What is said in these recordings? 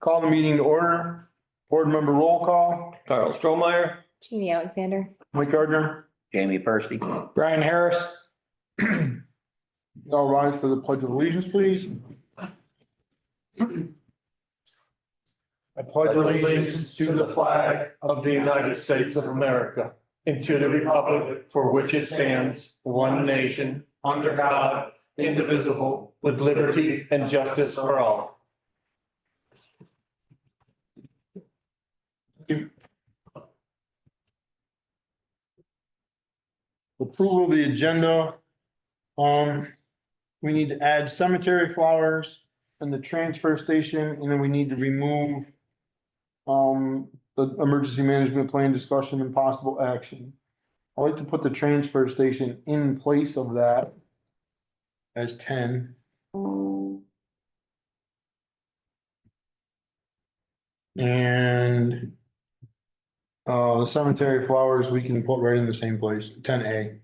Call the meeting to order. Board member roll call. Carl Strohmeyer. Jeannie Alexander. Mike Gardner. Jamie Percy. Brian Harris. All rise for the pledge of allegiance, please. I pledge allegiance to the flag of the United States of America and to the republic for which it stands, one nation, under God, indivisible, with liberty and justice for all. Approval of the agenda. We need to add cemetery flowers and the transfer station, and then we need to remove the emergency management plan discussion and possible action. I'd like to put the transfer station in place of that as 10. And the cemetery flowers, we can put right in the same place, 10A.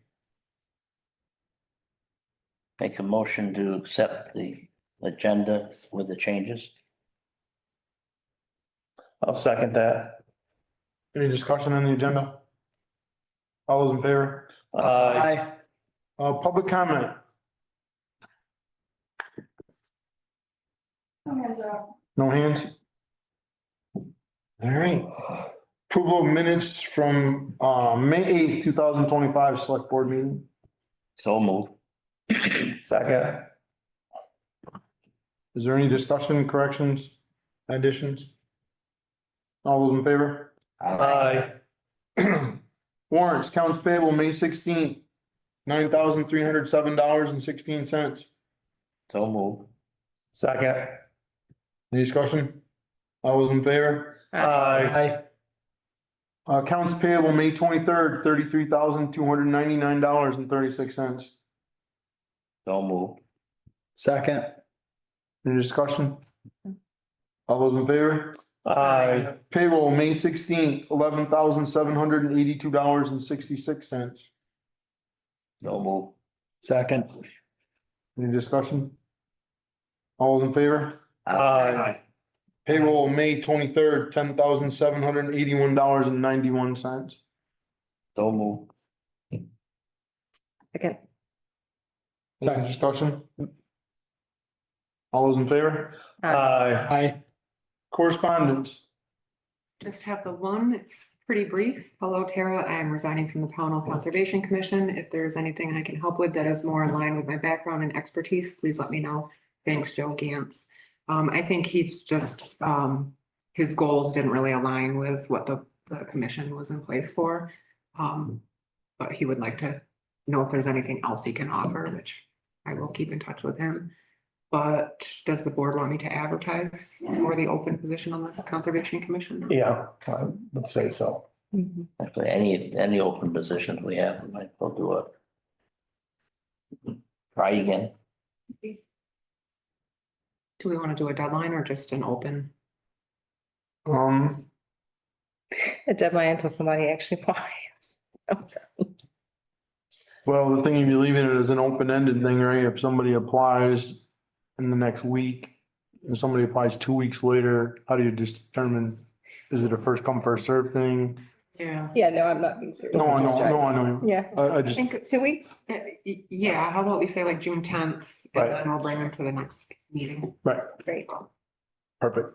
Make a motion to accept the agenda with the changes. I'll second that. Any discussion on the agenda? All those in favor? Aye. Public comment. No hands? All right. Approval of minutes from May 8th, 2025 select board meeting. So moved. Second. Is there any discussion, corrections, additions? All those in favor? Aye. Warrants, accounts payable, May 16th, $9,307.16. So moved. Second. Any discussion? All those in favor? Aye. Accounts payable, May 23rd, $33,299.36. So moved. Second. Any discussion? All those in favor? Aye. Payroll, May 16th, $11,782.66. So moved. Second. Any discussion? All those in favor? Aye. Payroll, May 23rd, $10,781.91. So moved. Second. Any discussion? All those in favor? Aye. Correspondence. Just have the one, it's pretty brief. Hello, Tara. I am resigning from the Pownal Conservation Commission. If there's anything I can help with that is more in line with my background and expertise, please let me know. Thanks, Joe Gantz. I think he's just, his goals didn't really align with what the commission was in place for. But he would like to know if there's anything else he can offer, which I will keep in touch with him. But does the board want me to advertise for the open position on this conservation commission? Yeah, I would say so. Actually, any open positions we have, we might go do it. Try again. Do we want to do a deadline or just an open? A deadline until somebody actually applies. Well, the thing, if you leave it as an open-ended thing, right? If somebody applies in the next week and somebody applies 2 weeks later, how do you just determine, is it a first come, first served thing? Yeah. Yeah, no, I'm not being serious. No, I know. Yeah, I I just, think, 2 weeks. yeah, how about we say like June 10th and Right. then we'll bring them to the next meeting. right, Great. perfect.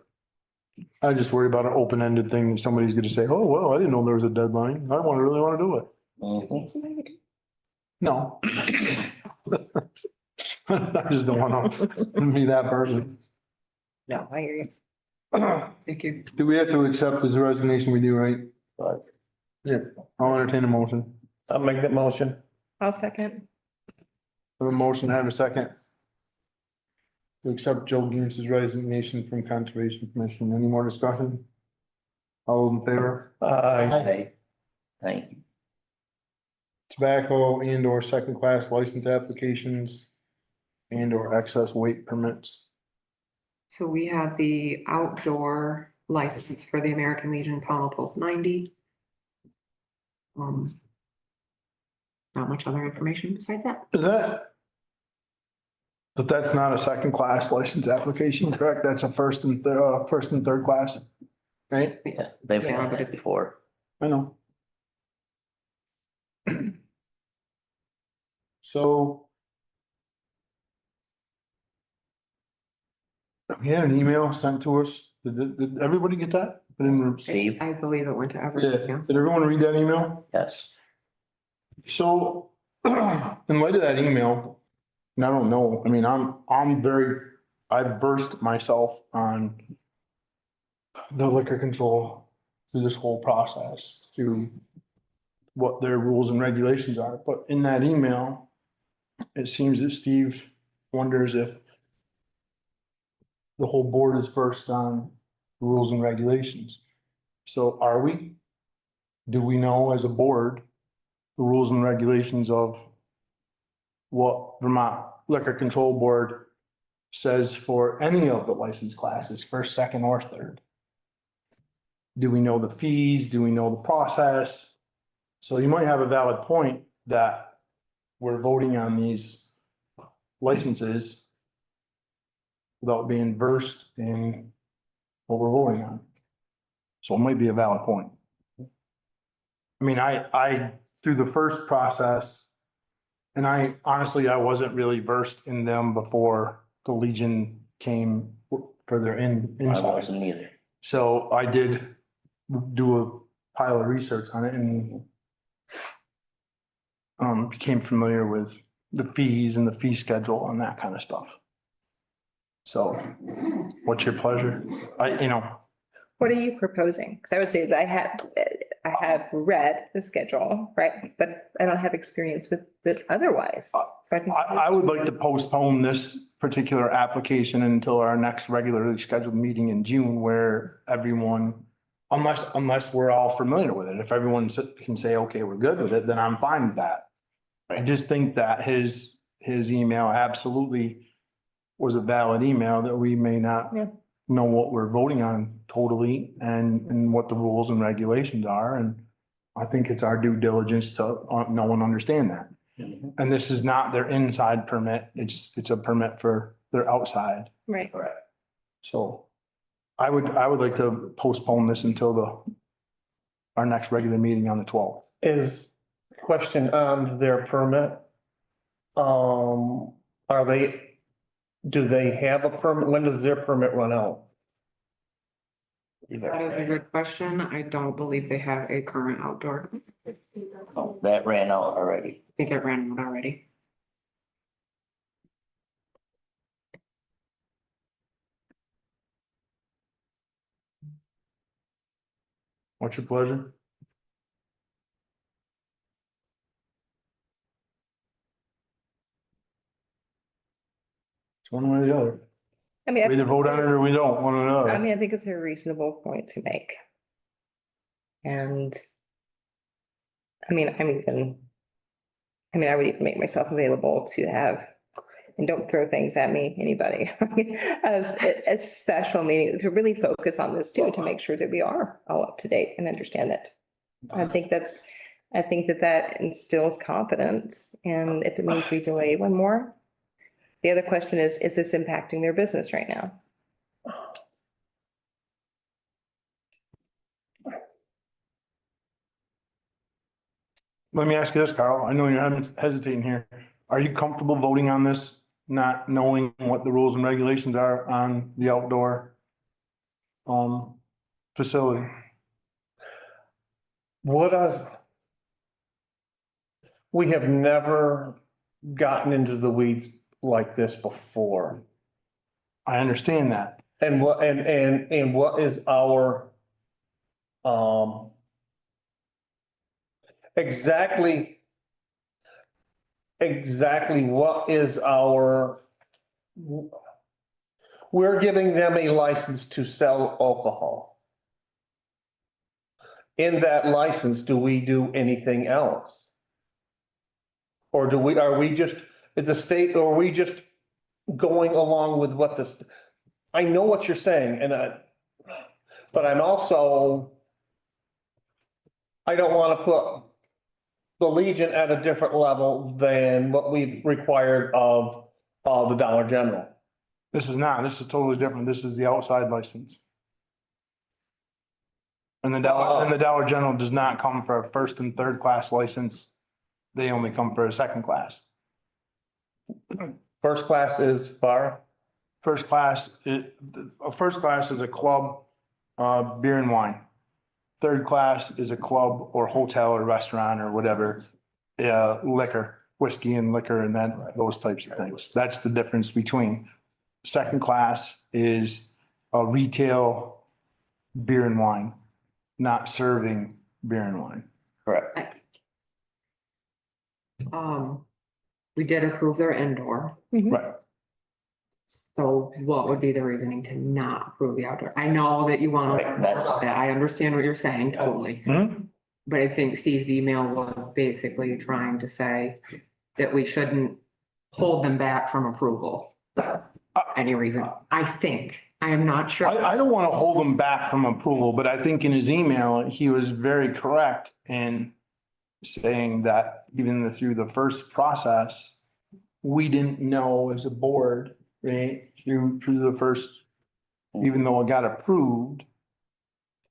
I just worry about an open-ended thing. Somebody's gonna say, oh, well, I didn't know there was a deadline. I really wanna do it. Mhm. No. I just don't wanna be that person. No, I hear you. Thank you. Do we have to accept his resignation? We do, right? But Yeah, I'll entertain a motion. I'll make that motion. I'll second. Have a motion, have a second. To accept Joe Gantz's resignation from Conservation Commission. Any more discussion? All in favor? Aye. thank you. Tobacco and or second class license applications and or excess weight permits. So we have the outdoor license for the American Legion Pownal Post 90. Not much other information besides that. Is that But that's not a second class license application, correct? That's a first and third class, right? Yeah, they've Yeah, done but that it's- before. I know. So. We had an email sent to us. Did everybody get that? I didn't- Steve, I believe it went to everyone, Yeah, yes. did everyone read that email? yes, So, in light of that email, and I don't know, I mean, I've versed myself on the liquor control through this whole process, through what their rules and regulations are, but in that email, it seems that Steve wonders if the whole board is versed on rules and regulations. So are we? Do we know as a board the rules and regulations of what Vermont Liquor Control Board says for any of the license classes, first, second, or third? Do we know the fees? Do we know the process? So you might have a valid point that we're voting on these licenses without being versed in what we're voting on. So it might be a valid point. I mean, through the first process, and I honestly, I wasn't really versed in them before the Legion came for their I inside. wasn't either. So I did do a pile of research on it and became familiar with the fees and the fee schedule and that kind of stuff. So what's your pleasure? What are you proposing? Because I would say that I have read the schedule, right? But I don't have experience with it otherwise. So I think. I would like to postpone this particular application until our next regularly scheduled meeting in June where everyone, unless we're all familiar with it, if everyone can say, okay, we're good with it, then I'm fine with that. I just think that his email absolutely was a valid email that we may not Yeah. know what we're voting on totally and what the rules and regulations are. And I think it's our due diligence to know and understand that. And this is not their inside permit. It's a permit for their outside. Right. So I would like to postpone this until our next regular meeting on the 12th. Is question on their permit? Do they have a permit? When does their permit run out? That is a good question. I don't believe they have a current outdoor. I Oh, that ran out already. think it ran out already. What's your pleasure? It's one way or the other. I mean, We either vote on it or we don't, one or I another. mean, I think it's a reasonable point to make. And I mean, I would even make myself available to have, and don't throw things at me, anybody, as a special meeting to really focus on this too, to make sure that we are all up to date and understand it. I think that instills confidence, and if it means we delay one more. The other question is this impacting their business right now? Let me ask you this, Carl. I know you're hesitating here. Are you comfortable voting on this, not knowing what the rules and regulations are on the outdoor facility? We have never gotten into the weeds like this before. I understand that. And what is our, exactly what is our, we're giving them a license to sell alcohol. In that license, do we do anything else? Or are we just, it's a state, or are we just going along with what this, I know what you're saying, but I'm also, I don't want to put the Legion at a different level than what we required of The Dollar General. This is not, this is totally different. This is the outside license. And the Dollar General does not come for a first and third class license. They only come for a second class. First class is bar. First class, a first class is a club, beer and wine. Third class is a club or hotel or restaurant or whatever, liquor, whiskey and liquor and then those types of things. That's the difference between. Second class is a retail beer and wine, not serving beer and wine. Correct. We did approve their indoor. Right. So what would be the reasoning to not approve the outdoor? I know that you want to, Right, that's- I understand what you're saying totally. But I think Steve's email was basically trying to say that we shouldn't hold them back from approval. for Any reason, I think, I am not sure. I don't want to hold him back from approval, but I think in his email, he was very correct in saying that even through the first process, we didn't know as a board, right, through the first, even though it got approved,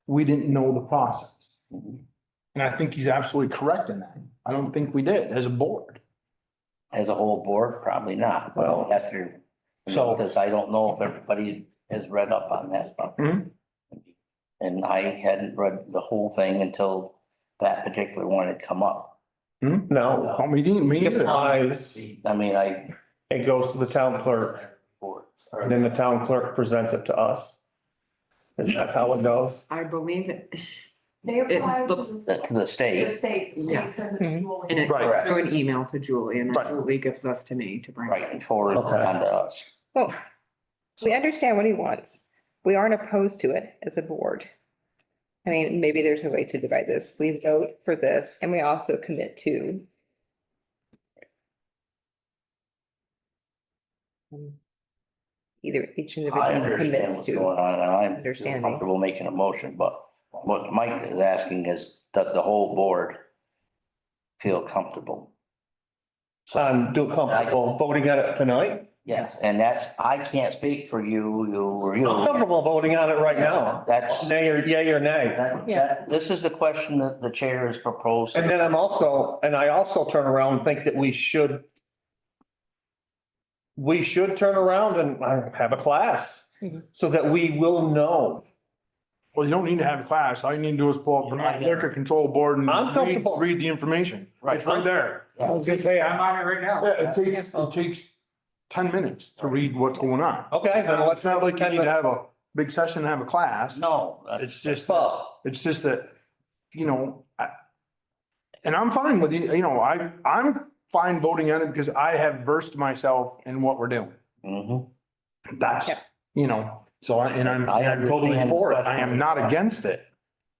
we didn't know the process. And I think he's absolutely correct in that. I don't think we did as a board. As a whole board, probably not. Well, After, So- because I don't know if everybody has read up on that stuff. Mhm. And I hadn't read the whole thing until that particular one had come up. No. Oh, me It neither. applies, I mean, it goes to the town clerk, and then the town clerk presents it to us. Is that how it goes? I believe it, They apply to looks- the The state, state, Yeah. state sends it to Julie. and it Right. goes through an email to Julie and Right. then Julie gives us to me to bring. right, and forward it Okay. on to us. Well, we understand what he wants. We aren't opposed to it as a board. I mean, maybe there's a way to divide this. We vote for this and we also commit to. Either each I individual understand commits what's to. going on, and I'm Understanding. comfortable making a motion, but what Mike is asking is, does the whole board feel comfortable? Do comfortable voting on it tonight? Yes, and that's, I can't speak for you or you. I'm comfortable voting on it right now. That's, Nay or yay or nay. this is the question that the chair has proposed. And then I also turn around and think that we should turn around and have a class so that we will know. Well, you don't need to have a class. All you need to do is pull up the liquor control board and I'm comfortable. read the information. Right. It's right there. I was gonna say, I'm on it right now. Yeah, it takes 10 minutes to read what's going on. Okay, then let's It's not like you need to have a big session and have a class. No. It's just, But it's just that, you know, and I'm fine with you, you know, I'm fine voting on it because I have versed myself in what we're doing. Mhm. Yeah. That's, you know, so I'm I totally understand. for it. I am not against it.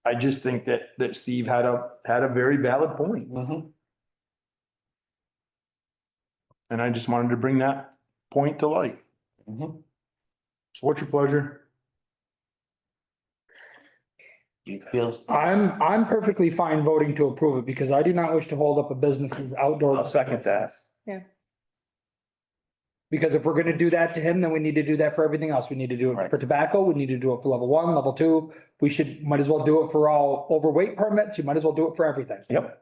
I just think that Steve had a very valid point. Mhm. And I just wanted to bring that point to light. Mhm. So what's your pleasure? You feel, I'm perfectly fine voting to approve it because I do not wish to hold up a business's outdoor. I'll second that. Because if we're gonna do that to him, then we need to do that for everything else. We need to do it Right. for tobacco. We need to do it for level 1, level 2. Might as well do it for all overweight permits. You might as well do it for everything. Yep.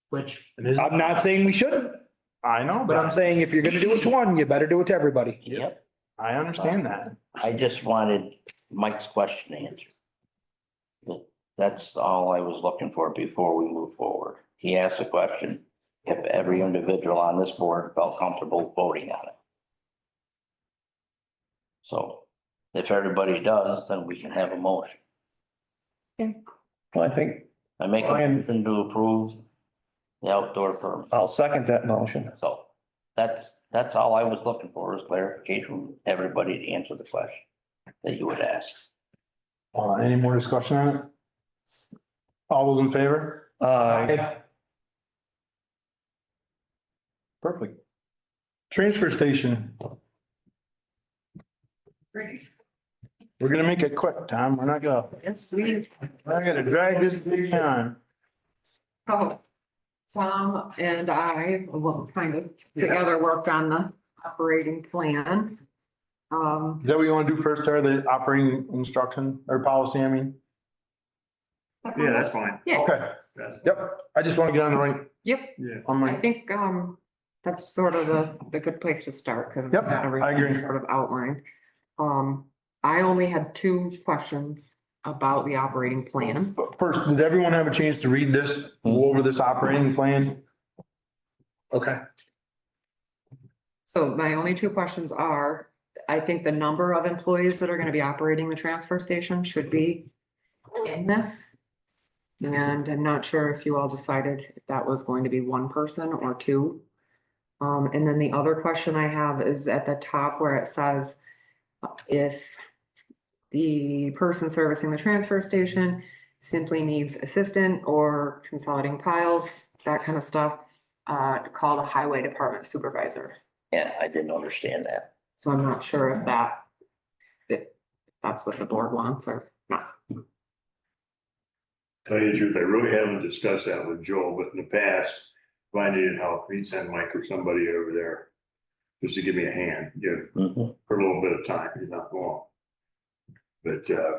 Which It is, I'm not saying we shouldn't, I know, but I'm saying if you're gonna do it to one, you better do it to everybody. yep, I understand that. I just wanted Mike's question answered. That's all I was looking for before we move forward. He asked a question, if every individual on this board felt comfortable voting on it. So if everybody does, then we can have a motion. Well, I think I make a Brian- motion to approve the outdoor permit. I'll second that motion. So that's all I was looking for, is clarification from everybody to answer the question that you would ask. Any more discussion on it? All those in favor? Perfect. Transfer station. We're gonna make it quick, Tom. We're not gonna drag this big time. Oh, Tom and I, well, kind of together worked on the operating plan. Is that what you want to do first, or the operating instruction or policy, I mean? Yeah, that's fine. Yeah, Okay, yep, I just want to get on the right, yep. Yeah. on I my, think, that's sort of the good place to start, because Yep, it's got I agree. everything sort of outlined. I only had 2 questions about the operating plan. first, did everyone have a chance to read this, go over this operating plan? Okay. So my only 2 questions are, I think the number of employees that are gonna be operating the transfer station should be in this. And I'm not sure if you all decided if that was going to be 1 person or 2. And then the other question I have is at the top where it says, if the person servicing the transfer station simply needs assistant or consolidating piles, that kind of stuff, call the highway department supervisor. Yeah, I didn't understand that. So I'm not sure if that's what the board wants or not. Tell you the truth, I really haven't discussed that with Joel, but in the past, if I needed help, he'd send Mike or somebody over there just to give me a hand, Mhm. for a little bit of time, he's not long. But, yeah,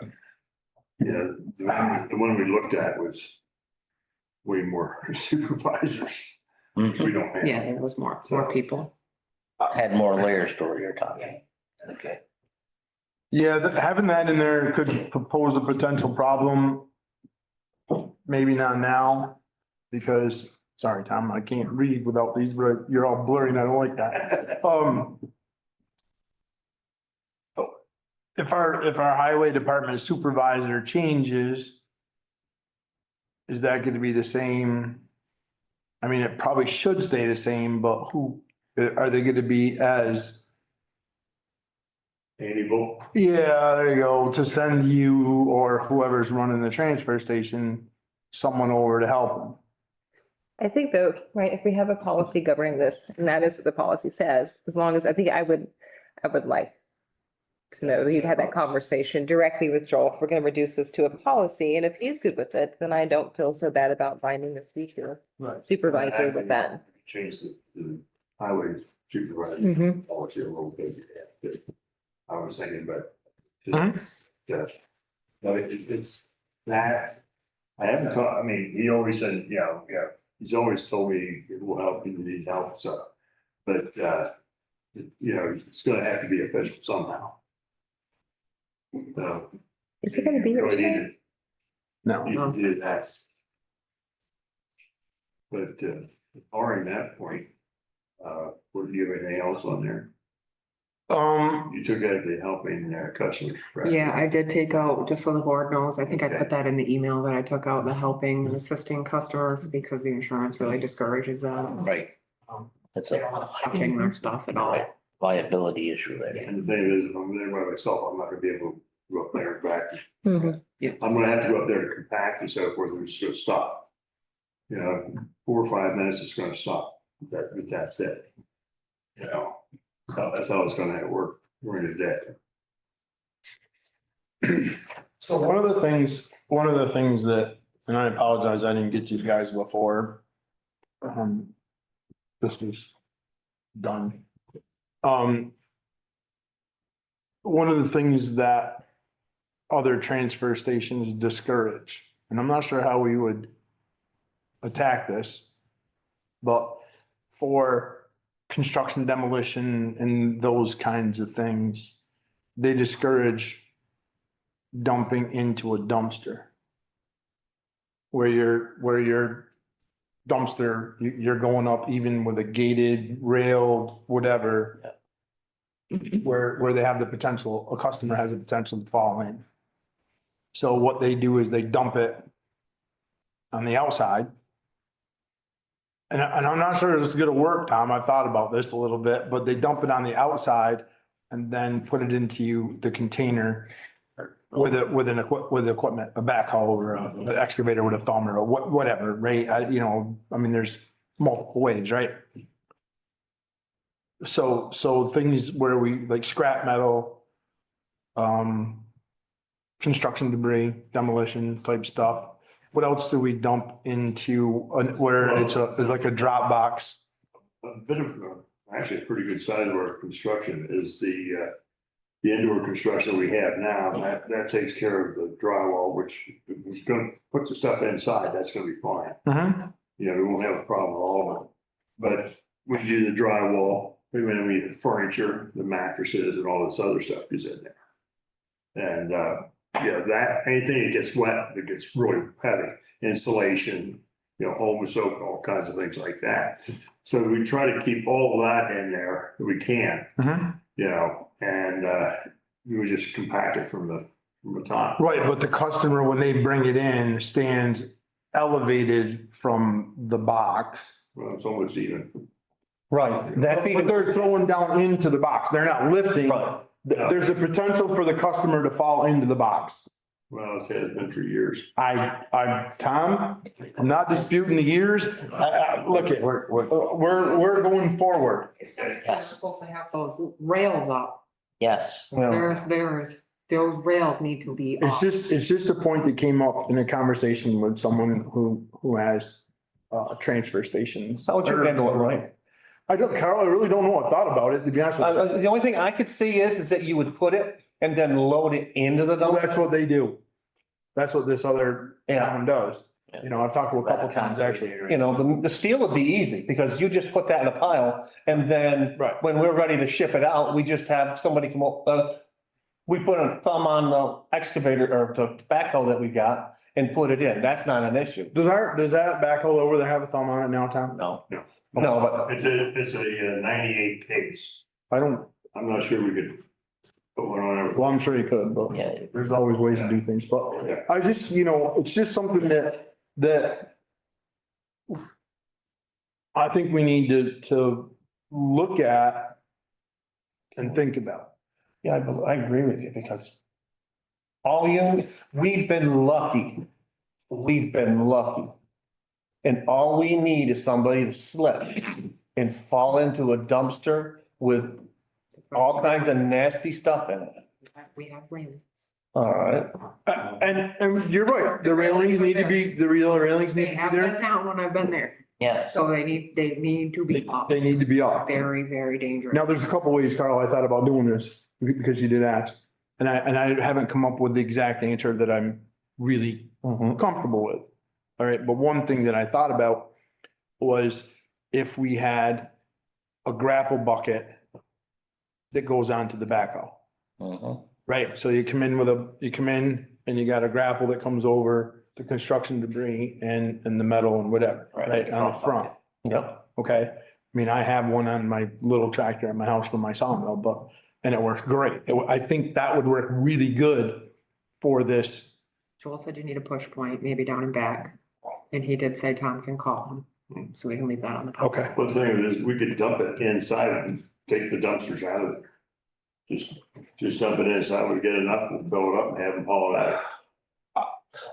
the one we looked at was way more supervisors, which we don't have. Yeah, it was more people. Had more layers to what you're talking. Okay. Yeah, having that in there could pose a potential problem. Maybe not now, because, sorry, Tom, I can't read without these, you're all blurry and I don't like that. If our highway department supervisor changes, is that gonna be the same? I mean, it probably should stay the same, but who, are they gonna be as? Andy Bull, Yeah, there you go, to send you or whoever's running the transfer station, someone over to help them. I think though, right, if we have a policy governing this, and that is what the policy says, as long as, I think I would like to know that you'd had that conversation directly with Joel. If we're gonna reduce this to a policy, and if he's good with it, then I don't feel so bad about finding the future Right. supervisor with that. change the highway supervisor Mhm. policy a little bit. Just, I was thinking, but. Mhm. No, it's that, I haven't thought, I mean, he always said, yeah, he's always told me it will help, you need help, so. But, it's gonna have to be official somehow. So. Is it gonna be? You really need No. to do that. But, barring that point, would you have anything else on there? You took out the helping customers. correct? Yeah, I did take out, just so the board knows, I think I put that in the email that I took out, the helping and assisting customers because the insurance really discourages that. Right. That's a Touching their stuff at all. liability issue there. And the thing is, if I'm there by myself, I'm not gonna be able to go up there and back. Mhm. I'm gonna have to go up there to compact and so forth, and it's gonna stop. 4 or 5 minutes, it's gonna stop. That's it. So that's how it's gonna work during the day. So one of the things that, and I apologize, I didn't get to you guys before. This was done. One of the things that other transfer stations discourage, and I'm not sure how we would attack this, but for construction demolition and those kinds of things, they discourage dumping into a dumpster. Where your dumpster, you're going up even with a gated rail, whatever. Where they have the potential, a customer has the potential to fall in. So what they do is they dump it on the outside. And I'm not sure it's gonna work, Tom. I've thought about this a little bit, but they dump it on the outside and then put it into the container with equipment, a backhoe or an excavator with a thumb or whatever, right? I mean, there's multiple ways, right? So things where we like scrap metal, construction debris, demolition type stuff. What else do we dump into where it's like a drop box? A bit of, actually a pretty good side of our construction is the indoor construction we have now. That takes care of the drywall, which is gonna put the stuff inside, that's gonna be fine. Mhm. You know, we won't have a problem at all. But we do the drywall, we the furniture, the mattresses and all this other stuff is in there. And, yeah, that, anything that gets wet, that gets really heavy, insulation, you know, home soap, all kinds of things like that. So we try to keep all of that in there if we can, Mhm. you know, and, we would just compact it from the top. Right, but the customer, when they bring it in, stands elevated from the box. Well, it's almost even. Right, that's But even, they're throwing down into the box. They're not lifting. right. There's a potential for the customer to fall into the box. Well, it has been for years. Tom, I'm not disputing the years. Look it, we're going forward. We're supposed to have those rails up. Yes, Those rails need to be up. It's just a point that came up in a conversation with someone who has transfer stations. How would you handle it, right? I don't, Carl, I really don't know. I thought about it, to be honest with you. The only thing I could see is that you would put it and then load it into the Well, dumpster. that's what they do. That's what this other town does. You know, I've talked to a couple times actually. You know, the steel would be easy because you just put that in a pile and then Right. when we're ready to ship it out, we just have somebody come up, we put a thumb on the excavator or the backhoe that we got and put it in. That's not an issue. Does that backhoe over there have a thumb on it now, Tom? no, No, but It's a 98 case. I don't, I'm not sure we could put one on every. well, I'm sure you could, but yeah, there's always ways to do things, but I just, you know, it's just something that I think we need to look at and think about. yeah, I agree with you because we've been lucky. We've been lucky. And all we need is somebody to slip and fall into a dumpster with all kinds of nasty stuff in it. We have railings. All right. And you're right, the railings need to be, the real railings need They to have be been there. down when I've been there, yeah. so they need to be up. They need to be up. Very, very dangerous. Now, there's a couple ways, Carl, I thought about doing this because you did ask. And I haven't come up with the exact answer that I'm really Mhm. comfortable with. All right, but one thing that I thought about was if we had a grapple bucket that goes onto the backhoe, Mhm. right? So you come in and you got a grapple that comes over the construction debris and the metal and whatever, right, on the front. Yep. Okay, I mean, I have one on my little tractor at my house for my sawmill, but, and it works great. I think that would work really good for this. Joel said you need a push point, maybe down and back. And he did say Tom can call him, so we can leave that on the. top. Okay. Well, the thing is, we could dump it inside and take the dumpsters out of it. Just dump it inside, we get enough, we'll fill it up and have them haul it out.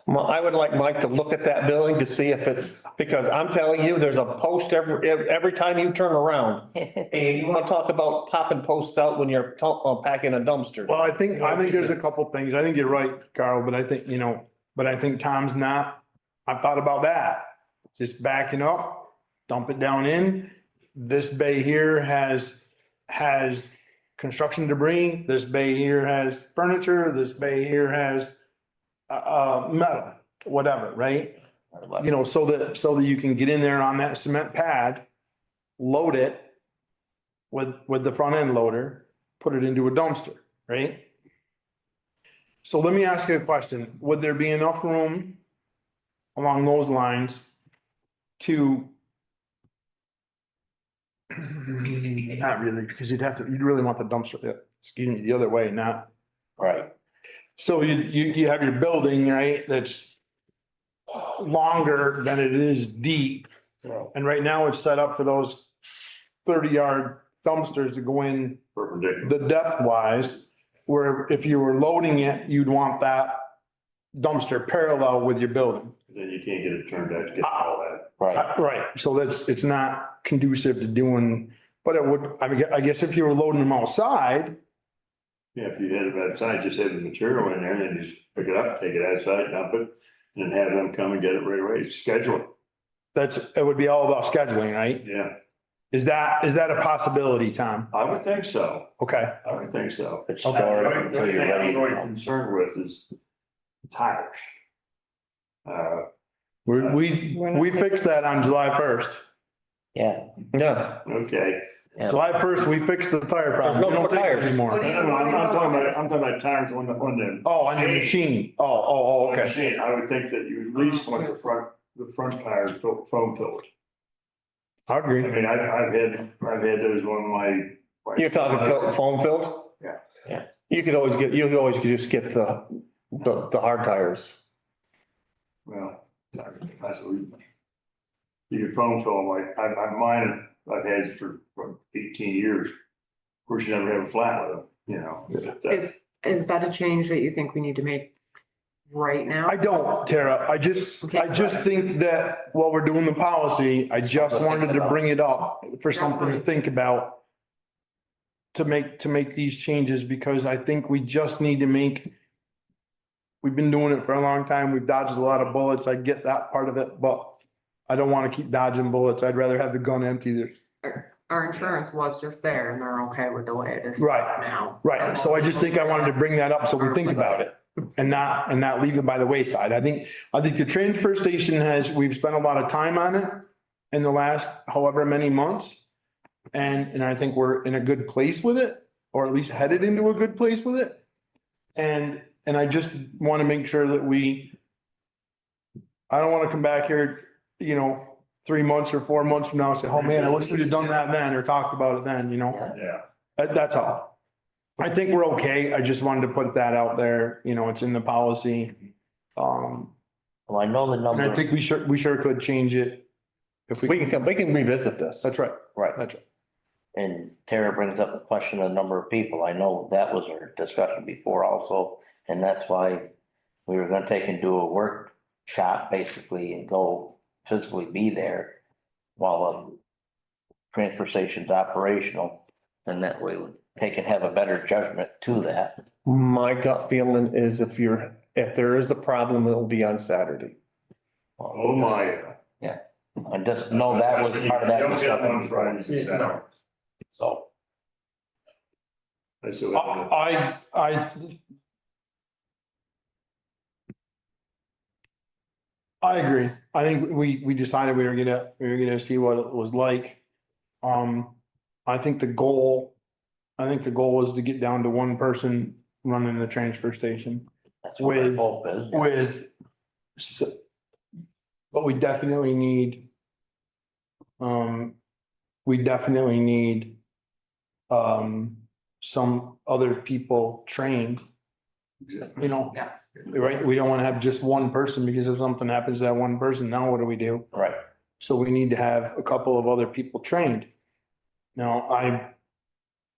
Well, I would like Mike to look at that building to see if it's, because I'm telling you, there's a post every time you turn around. And you want to talk about popping posts out when you're packing a dumpster. Well, I think there's a couple things. I think you're right, Carl, but I think, you know, but I think Tom's not. I've thought about that. Just backing up, dump it down in. This bay here has construction debris. This bay here has furniture. This bay here has metal, whatever, right? You know, so that you can get in there on that cement pad, load it with the front end loader, put it into a dumpster, right? So let me ask you a question. Would there be enough room along those lines to not really, because you'd really want the dumpster, excuse me, the other way, not. Right. So you have your building, right, that's longer than it is deep. And right now it's set up for those 30-yard dumpsters to go in Perpendicular. the depth wise, where if you were loading it, you'd want that dumpster parallel with your building. Then you can't get it turned out to get all that. Right. Right, so it's not conducive to doing, but it would, I guess if you were loading them outside, Yeah, if you had it outside, just have the material in there and then just pick it up, take it outside, dump it, and have them come and get it right away. Schedule it. it would be all about scheduling, right? Yeah. Is that a possibility, Tom? I would think so. Okay, I would think so. Could The start only until you're thing ready I'm to really go. concerned with is tires. we fixed that on July 1st. Yeah, Yeah. Okay. yeah. July 1st, we fixed the tire problem. There's We no don't take it tires. anymore. What do you- I'm talking about tires on the. Oh, on the machine. Oh, okay. Machine, I would think that you at least want the front tires foam filled. I I agree. mean, I've had those on my. You're talking foam filled? Yeah. Yeah. You could always just get the hard tires. Well, that's what you can foam fill them, like, mine, I've had for 18 years. Of course, you never have a flat with them, you know. Is that a change that you think we need to make right now? I don't, Tara. I just think that while we're doing the policy, I just wanted to bring it up for something to think about. To make these changes, because I think we just need to we've been doing it for a long time. We've dodged a lot of bullets. I get that part of it, but I don't want to keep dodging bullets. I'd rather have the gun empty. Our insurance was just there and they're okay with the way it is Right. now. Right. So I just think I wanted to bring that up so we think about it and not leave it by the wayside. I think the transfer station we've spent a lot of time on it in the last however many months. And I think we're in a good place with it, or at least headed into a good place with it. And I just want to make sure that I don't want to come back here, 3 months or 4 months from now and say, oh man, I wish we'd have done that then or talked about it then, Yeah. That's all. I think we're okay. I just wanted to put that out there, it's in the policy. Well, I know the And number. I think we sure could change it. If We can revisit this. That's right. Right. That's right. And Tara brings up the question of the number of people. I know that was our discussion before also, and that's why we were gonna take and do a workshop basically and go physically be there while the transfer station's operational. And that way they can have a better judgment to that. My gut feeling is if there is a problem, it'll be on Saturday. Oh, my. And just know that was part of that Don't get discussion on before. Fridays and Saturdays. So, I still have to- I agree. I think we decided we were gonna see what it was like. I think the goal is to get down to one person running the transfer station that's what my With- hope is. but we definitely need some other people trained, Yes. right? We don't want to have just one person because if something happens to that one person, now what do we do? Right. So we need to have a couple of other people trained. Now, I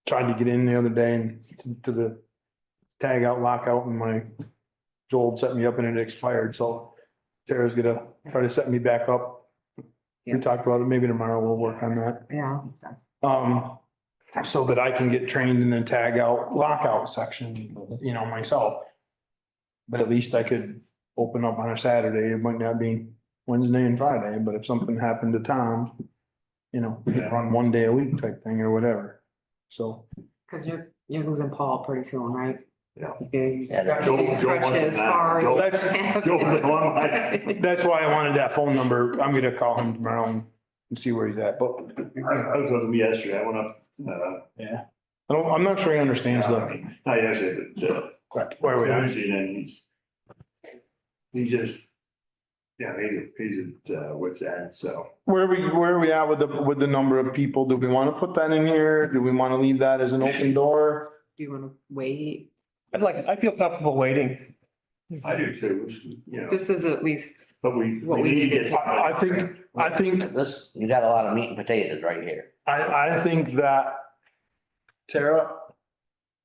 tried to get in the other day and to the tag out, lockout, and my Joel set me up and it expired, so Tara's gonna try to set me back up. We talked about it, maybe tomorrow we'll work on that. Yeah. So that I can get trained in the tag out, lockout section, myself. But at least I could open up on a Saturday. It might not be Wednesday and Friday, but if something happened to Tom, we could run 1 day a week type thing or whatever. So, Cause you're losing Paul pretty soon, right? Yeah. He's Yeah, Joel stretched wants as it far as. now. that's, Joel would want my- that's why I wanted that phone number. I'm gonna call him tomorrow and see where he's at, but I was with him yesterday. I went up, yeah. I'm not sure he understands the, not yesterday, but, where we are. Tuesday, and he's just, yeah, he's at, what's that, so. Where are we at with the number of people? Do we want to put that in here? Do we want to leave that as an open door? Do you wanna wait? I feel comfortable waiting. I do too, This is at least, but we What we need to needed. get. I think This, you got a lot of meat and potatoes right here. I think that, Tara,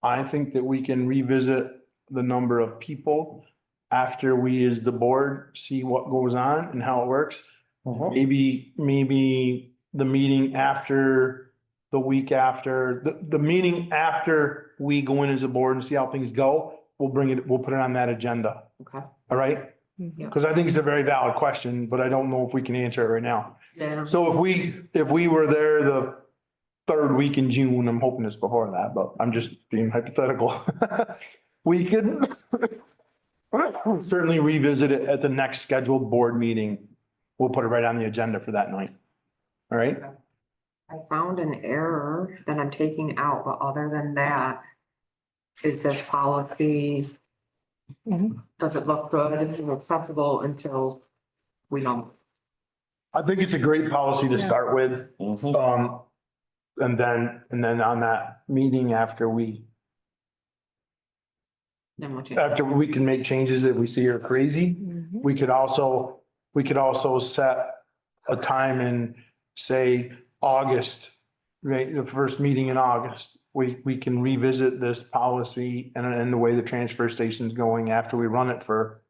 I think that we can revisit the number of people after we as the board see what goes on and how it works. Maybe the meeting after, the week after, the meeting after we go in as a board and see how things go, we'll put it on that agenda. okay, All right? Mhm. Cause I think it's a very valid question, but I don't know if we can answer it right now. Yeah. So if we were there the third week in June, I'm hoping it's before that, but I'm just being hypothetical. We could certainly revisit it at the next scheduled board meeting. We'll put it right on the agenda for that night. All right? I found an error that I'm taking out, but other than that, is this policy? Mhm. Does it look good and acceptable until we know? I think it's a great policy to start with. Mhm. And then on that meeting after Then what you? after we can make changes if we see are crazy. Mhm. We could also set a time in, say, August, right, the first meeting in August. We can revisit this policy and the way the transfer station's going after we run it for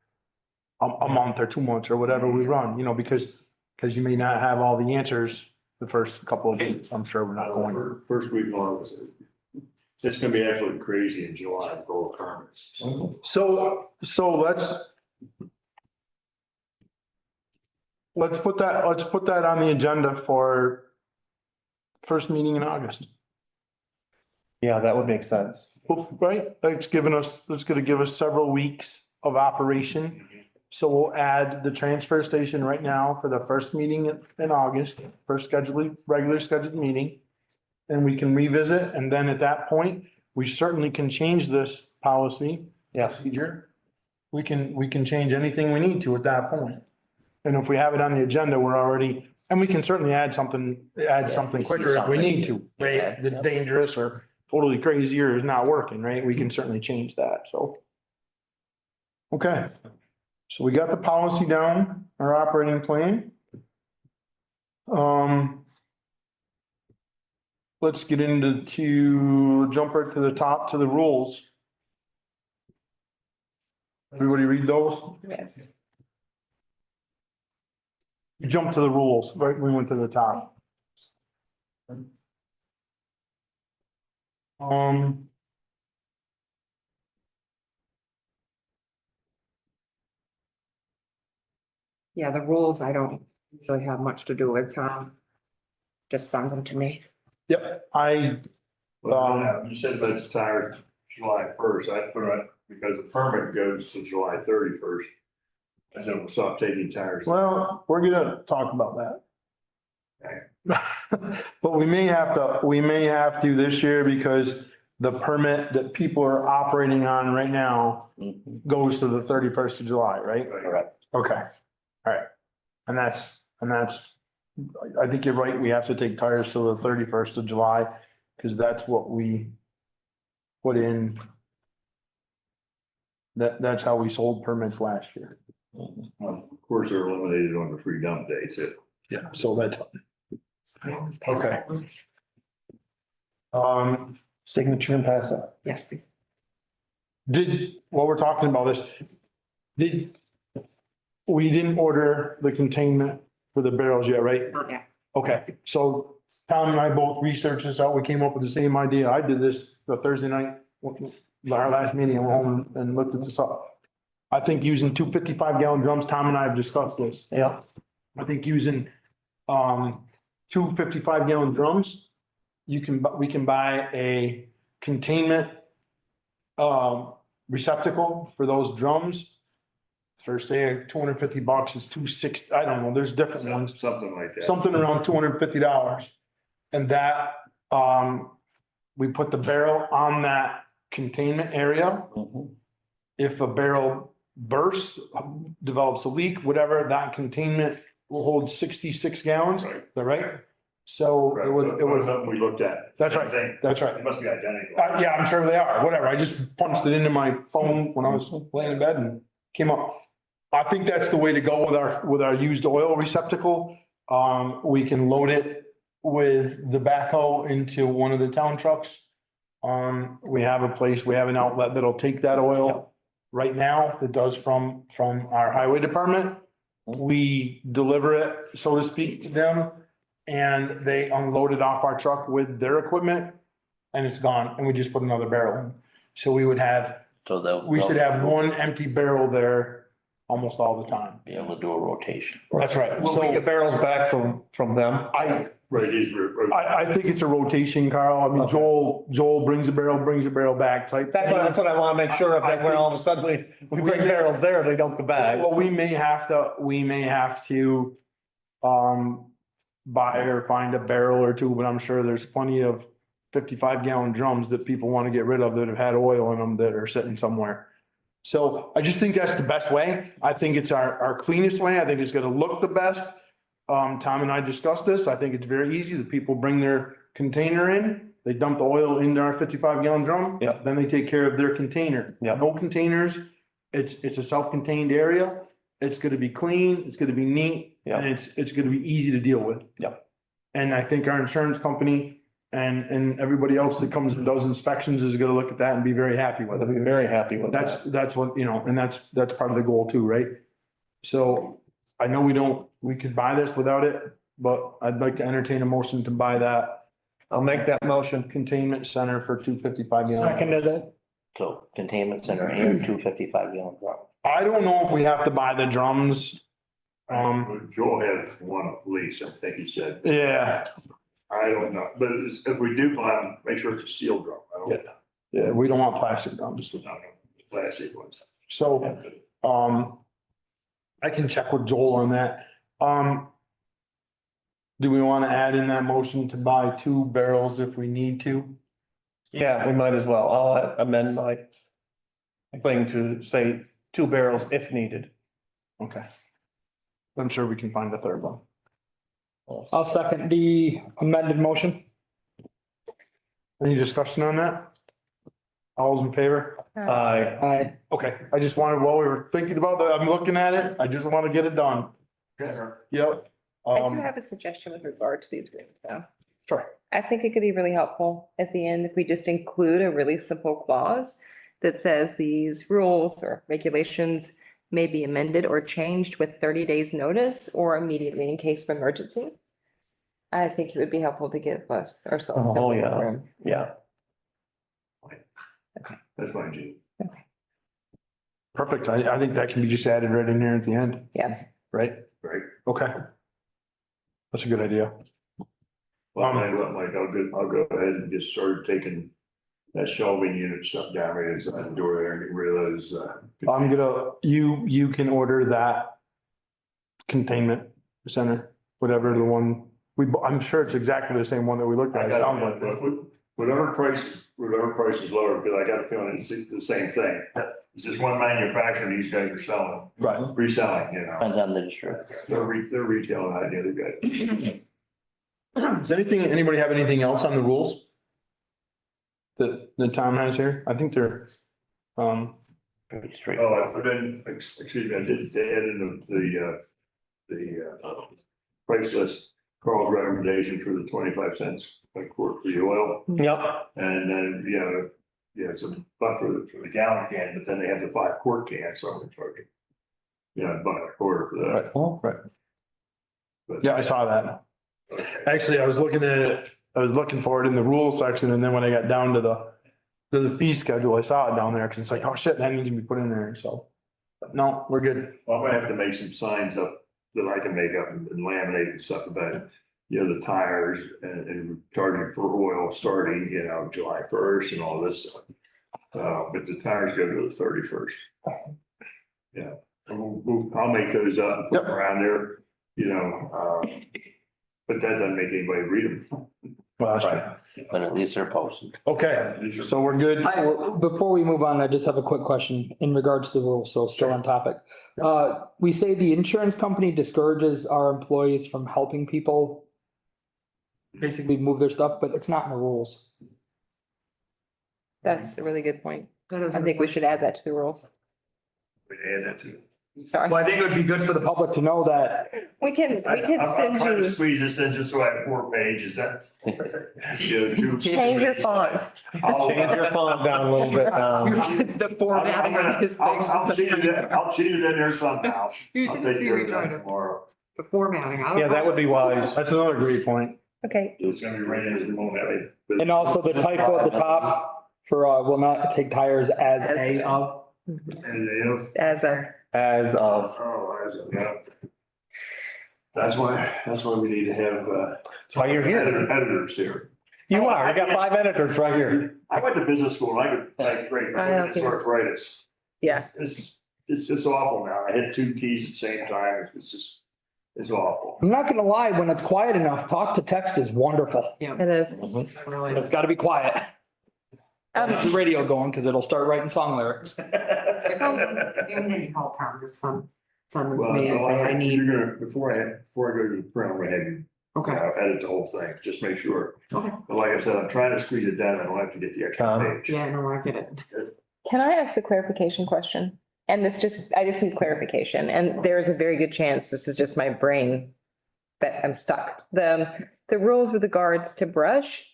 a month or 2 months or whatever we run, because you may not have all the answers the first couple of weeks. I'm sure we're not going. First week of August. It's gonna be absolutely crazy in July with all the permits. So let's put that on the agenda for first meeting in August. Yeah, that would make sense. Right? It's gonna give us several weeks of operation. So we'll add the transfer station right now for the first meeting in August, regular scheduled meeting. And we can revisit, and then at that point, we certainly can change this policy. Yeah. Procedure. We can change anything we need to at that point. And if we have it on the agenda, and we can certainly add something we see quicker if we need to, Yeah. right? That's dangerous or totally crazy or is not working, right? We can certainly change that, so. Okay, so we got the policy down, our operating plan. Let's get jump right to the top to the rules. Everybody read those? Yes. You jump to the rules, right? We went to the top. Yeah, the rules, I don't usually have much to do with, Tom. Just sends them to me. Yep, You said that's retired July first, I put it, because the permit goes to July 31st. I said we'll stop taking tires. well, we're gonna talk about that. But we may have to this year because the permit that people are operating on right now Mhm. goes to the 31st of July, right? Correct. Okay, all right. And that's, I think you're right, we have to take tires till the 31st of July, because that's what we put in. That's how we sold permits last year. Well, of course, they're eliminated on the free dump dates. Yeah. So that's, Okay. Signature and pass out. Yes, please. while we're talking about this, we didn't order the containment for the barrels yet, right? Not yet. Okay, so Tom and I both researched this out. We came up with the same idea. I did this the Thursday night, our last meeting, I went home and looked at this up. I think using 255-gallon drums, Tom and I have discussed this. Yeah. I think using, 255-gallon drums, we can buy a containment, receptacle for those drums. For say $250 is $260, I don't know, there's different ones. Something like that. Something around $250. And that, we put the barrel on that containment area. Mhm. If a barrel bursts, develops a leak, whatever, that containment will hold 66 gallons, is Right. that right? So Right, it was, it was something we looked at. That's right. Same thing. That's right. It must be identical. Yeah, I'm sure they are, whatever. I just punched it into my phone when I was laying in bed and came up. I think that's the way to go with our used oil receptacle. We can load it with the backhoe into one of the town trucks. We have an outlet that'll take that oil right now that does from our highway department. We deliver it, so to speak, to them and they unload it off our truck with their equipment and it's gone and we just put another barrel in. So we should have one empty barrel there almost all the time. Be able to do a rotation. That's right. Will we So get barrels back from them? Right, I think it's a rotation, Carl. I mean, Okay. Joel brings a barrel back type. That's what I want to make sure of, that when all of a sudden we bring barrels there, they don't come back. Well, we may have to, buy or find a barrel or two, but I'm sure there's plenty of 55-gallon drums that people want to get rid of that have had oil in them that are sitting somewhere. So I just think that's the best way. I think it's our cleanest way. I think it's gonna look the best. Tom and I discussed this. I think it's very easy. The people bring their container in, they dump the oil into our 55-gallon drum. Yeah. Then they take care of their container. Yeah. No containers. It's a self-contained area. It's gonna be clean, it's gonna be neat, Yeah. and it's gonna be easy to deal with. Yeah. And I think our insurance company and everybody else that comes and does inspections is gonna look at that and be very happy with They'll it. be very happy with that. That's what, and that's part of the goal too, right? So I know we could buy this without it, but I'd like to entertain a motion to buy that I'll make that motion. containment center for 255 gallon. Seconded it. So containment center and 255-gallon drum. I don't know if we have to buy the drums. Joel had one at least, I think he said. Yeah, I don't know, but if we do buy them, make sure it's a steel drum. I don't yeah, we don't want plastic drums. know, plastic ones. So, I can check with Joel on that. Do we want to add in that motion to buy 2 barrels if we need to? Yeah, we might as well. I'll amend my thing to say 2 barrels if needed. Okay. I'm sure we can find a third one. I'll second the amended motion. Any discussion on that? All those in favor? Aye. Aye. Okay, I just wanted, while we were thinking about that, I'm looking at it, I just want to get it done. Yep. I do have a suggestion with regard to these rules though. Sure. I think it could be really helpful at the end if we just include a really simple clause that says these rules or regulations may be amended or changed with 30 days notice or immediately in case of emergency. I think it would be helpful to give us ourselves. some Oh, yeah. room. Yeah. That's fine, Gene. Perfect. I think that can be just added right in here at the end. Yeah. Right? Right. Okay. That's a good idea. Well, I'll go ahead and just start taking that shelving unit stuff down right inside the door there and get rid of those, You can order that containment center, whatever the one, I'm sure it's exactly the same one that we looked at. It sounds like it. whatever price is lower, because I got a feeling it's the same thing. It's just one manufacturer these guys are selling, Right. reselling, you know. Depends on the district. They're retailing that the other guy. Does anybody have anything else on the rules? That Tom has here? I think they're, Pretty straight. Oh, I put in, excuse me, I did add in the price list, Carl's recommendation for the 25 cents a quart for the oil. Yep. And then, it's a buck for the gallon can, but then they have the 5 quart can, so I'm gonna charge it. $1.25 for that. oh, right. Yeah, I saw that. Actually, I was looking at it, I was looking for it in the rules section, and then when I got down to the fee schedule, I saw it down there, because it's like, oh shit, that needs to be put in there, so. But no, we're good. Well, I'm gonna have to make some signs up that I can make up and laminate and stuff about, the tires and charging for oil starting, July 1st and all this stuff. But the tires go to the 31st. Yeah, I'll make those up and put them around there, but that doesn't make anybody read them. Well, that's right. But at least they're posted. Okay, so we're good. Before we move on, I just have a quick question in regards to the rules, so still on topic. We say the insurance company discourages our employees from helping people basically move their stuff, but it's not in the rules. That's a really good point. That is I think we should add that to the rules. We add that to it. Sorry. Well, I think it would be good for the public to know that. We can I'm send trying to you, squeeze this in just so I have 4 pages, that's. change your font. Change your font down a little bit now. It's the formatting on his thing. I'll cheat it in there somehow. You I'll should take see care of Rejoinder. that tomorrow. The formatting. I don't Yeah, that know. would be wise. That's another great point. Okay, It's gonna be raining, we won't have it. but- And also the typo at the top for will not take tires as a of. Anything else? as a, as of, Yeah. That's why we need to have, that's why you're here. editors here. You are, you got 5 editors right here. I went to business school, and I could type great, I know, it's arthritis. Yeah. It's just awful now. I hit 2 keys at the same time. It's awful. I'm not gonna lie, when it's quiet enough, talk to text is wonderful. It is. Really. It's gotta be quiet. The radio going, cause it'll start writing song lyrics. If you need help, Tom, just send Well, me and say I need, before I go to the print, I'm gonna have you okay. edit the whole thing, just make sure. Okay. But like I said, I'm trying to squeeze it down. I don't have to get the extra Tom. page. Yeah, no, I get it. Can I ask a clarification question? And I just need clarification, and there's a very good chance this is just my brain that I'm stuck. The rules with regards to brush,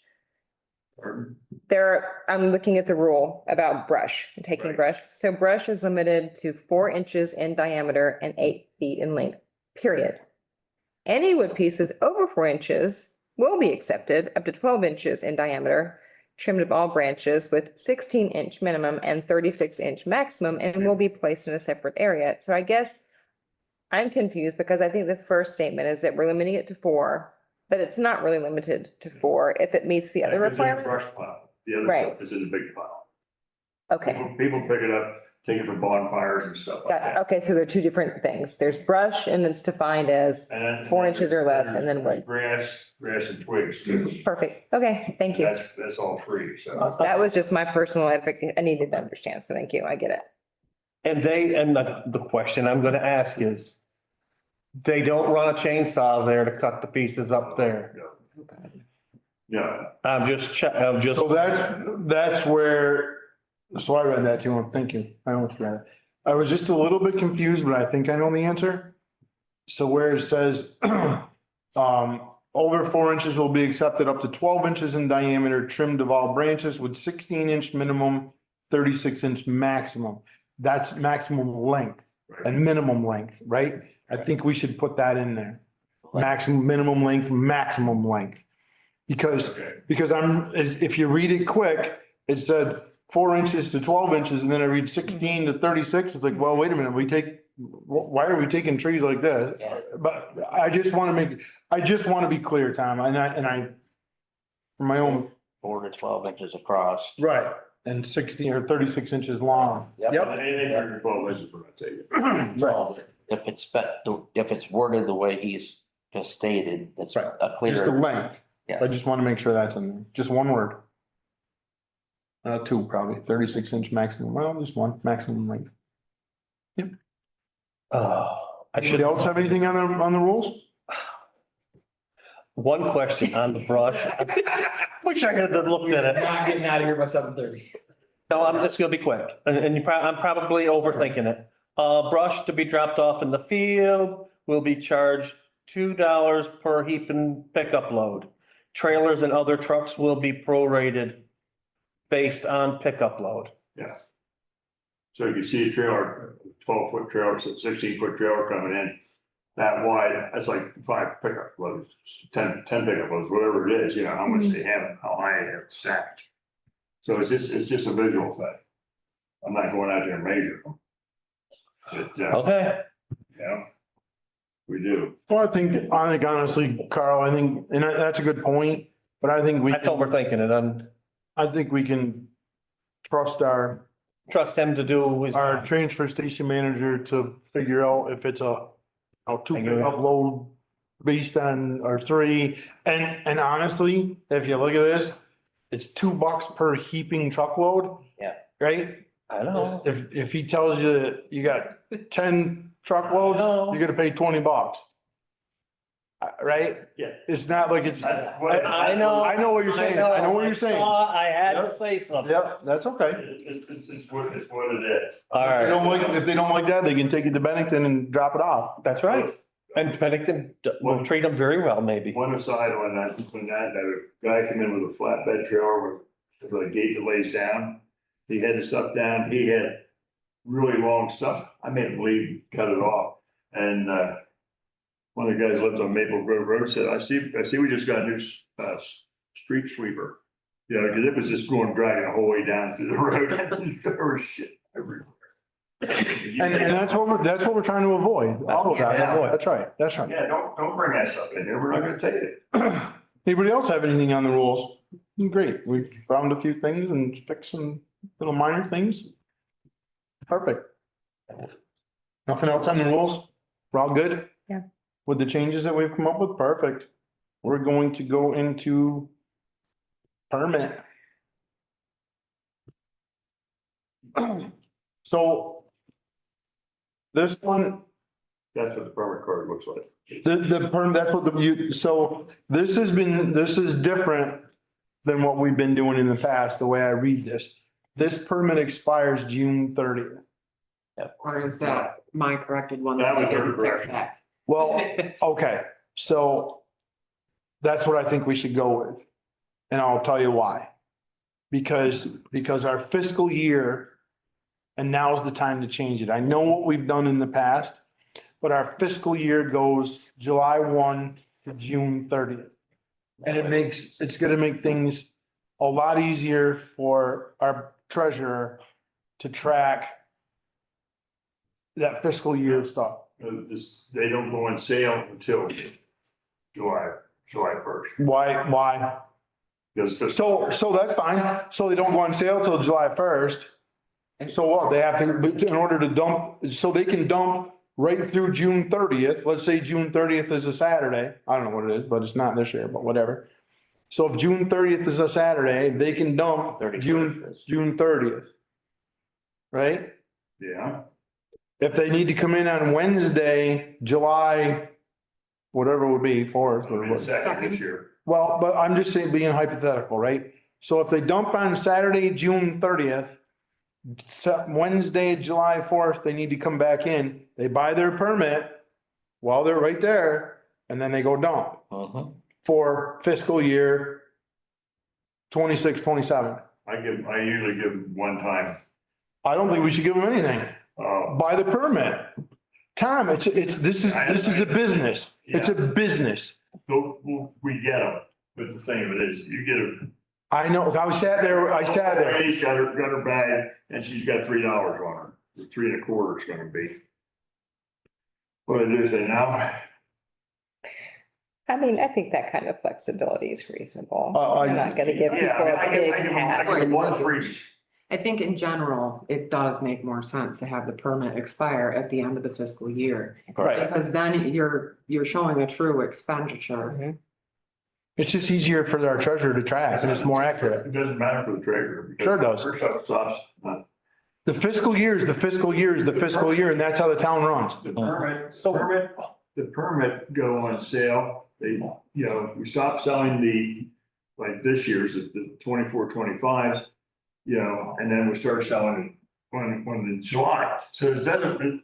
I'm looking at the rule about brush, taking Right. brush. So brush is limited to 4 inches in diameter and 8 feet in length, period. Any wood pieces over 4 inches will be accepted up to 12 inches in diameter, trimmed of all branches with 16-inch minimum and 36-inch maximum, and will be placed in a separate area. So I guess I'm confused because I think the first statement is that we're limiting it to 4, but it's not really limited to 4 if it meets the other It's in the requirements. brush pile. The other Right. stuff is in the big pile. Okay, People pick it up, take it for bonfires and stuff like that. okay, so there are 2 different things. There's brush and it's defined as And then- 4 inches or less, and then there's wood. Grass and twigs too. Perfect. Okay, thank you. That's all free, so. That was just my personal, I needed to understand, so thank you. I get it. And the question I'm gonna ask is, they don't run a chainsaw there to cut the pieces up there. Yeah, I'm just, So that's where, so I read that too. Thank you. I almost read it. I was just a little bit confused, but I think I know the answer. So where it says, over 4 inches will be accepted up to 12 inches in diameter, trimmed of all branches with 16-inch minimum, 36-inch maximum. That's maximum length and minimum length, right? I think we should put that in there. Maximum, minimum length, maximum length. Because if you read it quick, it said 4 inches to 12 inches, and then I read 16 to 36. It's like, well, wait a minute, why are we taking trees like this? Yeah. But I just want to be clear, Tom, and I, for my own. 4 to 12 inches across. Right. And 16 or 36 inches long. Yep. anything under 12 inches, we're gonna take it. So if it's worded the way he's just stated, it's Right. a Just the clear, length. Yeah. I just want to make sure that's in there. Just one word. 2 probably, 36-inch maximum. Well, just one, maximum length. I Anybody should, else have anything on the rules? one question on the brush. Wish I could have looked at it. Not getting out of here by 7:30. No, I'm just gonna be quick, and I'm probably overthinking it. Brush to be dropped off in the field will be charged $2 per heap and pickup load. Trailers and other trucks will be prorated based on pickup load. Yeah. So if you see a trailer, 12-foot trailer, 16-foot trailer coming in that wide, that's like 5 pickup loads, 10 pickup loads, whatever it is, how much they have, how high they have it stacked. So it's just a visual thing. I'm not going out there and measuring them. But, Okay, we do. Well, I think honestly, Carl, and that's a good point, but I think that's overthinking it. I think we can trust our Trust him to do his. transfer station manager to figure out if it's a 2 pickup load based on, or 3. And honestly, if you look at this, it's $2 per heaping truckload. Yeah. Right? I know. If he tells you that you got 10 truckloads, No. you're gonna pay $20. Right? Yeah. It's not like it's. I know. I know what you're saying. I know what you're saying. I had to Yep. say something. Yep, that's okay. It's what it is. All If they don't like that, they can take it to Bennington and drop it off. That's right. And Pennington will treat them very well, maybe. One aside on that, that guy came in with a flatbed trailer with a gate that lays down. He had the stuff down, he had really long stuff. I made him leave, cut it off. And, one of the guys lived on Maple Grove Road said, I see we just got a new, street sweeper. Cause it was just dragging the whole way down to the road. There was shit everywhere. And that's what we're trying to avoid. All of that, that's right, that's right. Yeah, don't bring that stuff in here. We're not gonna take it. Anybody else have anything on the rules? Great, we found a few things and fixed some little minor things. Perfect. Nothing else on the rules? We're all good? Yeah. With the changes that we've come up with, perfect. We're going to go into permit. So this one, That's what the permit card looks like. the perm, that's what so this is different than what we've been doing in the past, the way I read this. This permit expires June 30th. Or is that my corrected one? That was we her didn't fix correction. that? Well, okay, so that's what I think we should go with. And I'll tell you why. Because our fiscal year, and now's the time to change it. I know what we've done in the past, but our fiscal year goes July 1 to June 30th. And it's gonna make things a lot easier for our treasurer to track that fiscal year stuff. They don't go on sale until July 1st. Why? Because So that's fine. So they don't go on sale till July 1st. So what? They have to, but in order to dump, so they can dump right through June 30th. Let's say June 30th is a Saturday. I don't know what it is, but it's not this year, but whatever. So if June 30th is a Saturday, they can dump June 30th. Right? yeah, If they need to come in on Wednesday, July, whatever it would be, 4th or it's what. second this year. Well, but I'm just saying, being hypothetical, right? So if they dump on Saturday, June 30th, Wednesday, July 4th, they need to come back in, they buy their permit while they're right there, and then they go dump for fiscal year 26, 27. I usually give them one time. I don't think we should give them anything. Buy the permit. Tom, this is a business. It's a business. We get them, but the thing of it is, you get a. I know, I sat there. She's got her bag and she's got $3 on her. 3 1/4 is gonna be. What it is now. I mean, I think that kind of flexibility is reasonable. I- I'm not gonna give people Yeah, I a big give pass. them one free. I think in general, it does make more sense to have the permit expire at the end of the fiscal year. Right. Because then you're showing a true expenditure. It's just easier for our treasurer to track and it's more accurate. It doesn't matter for the treasurer. because Sure does. Her stuff stops. The fiscal year is the fiscal year is the fiscal year, and that's how the town runs. The permit go on sale. They, we stop selling like this year's, the 24, 25s, and then we start selling when in July. So it doesn't,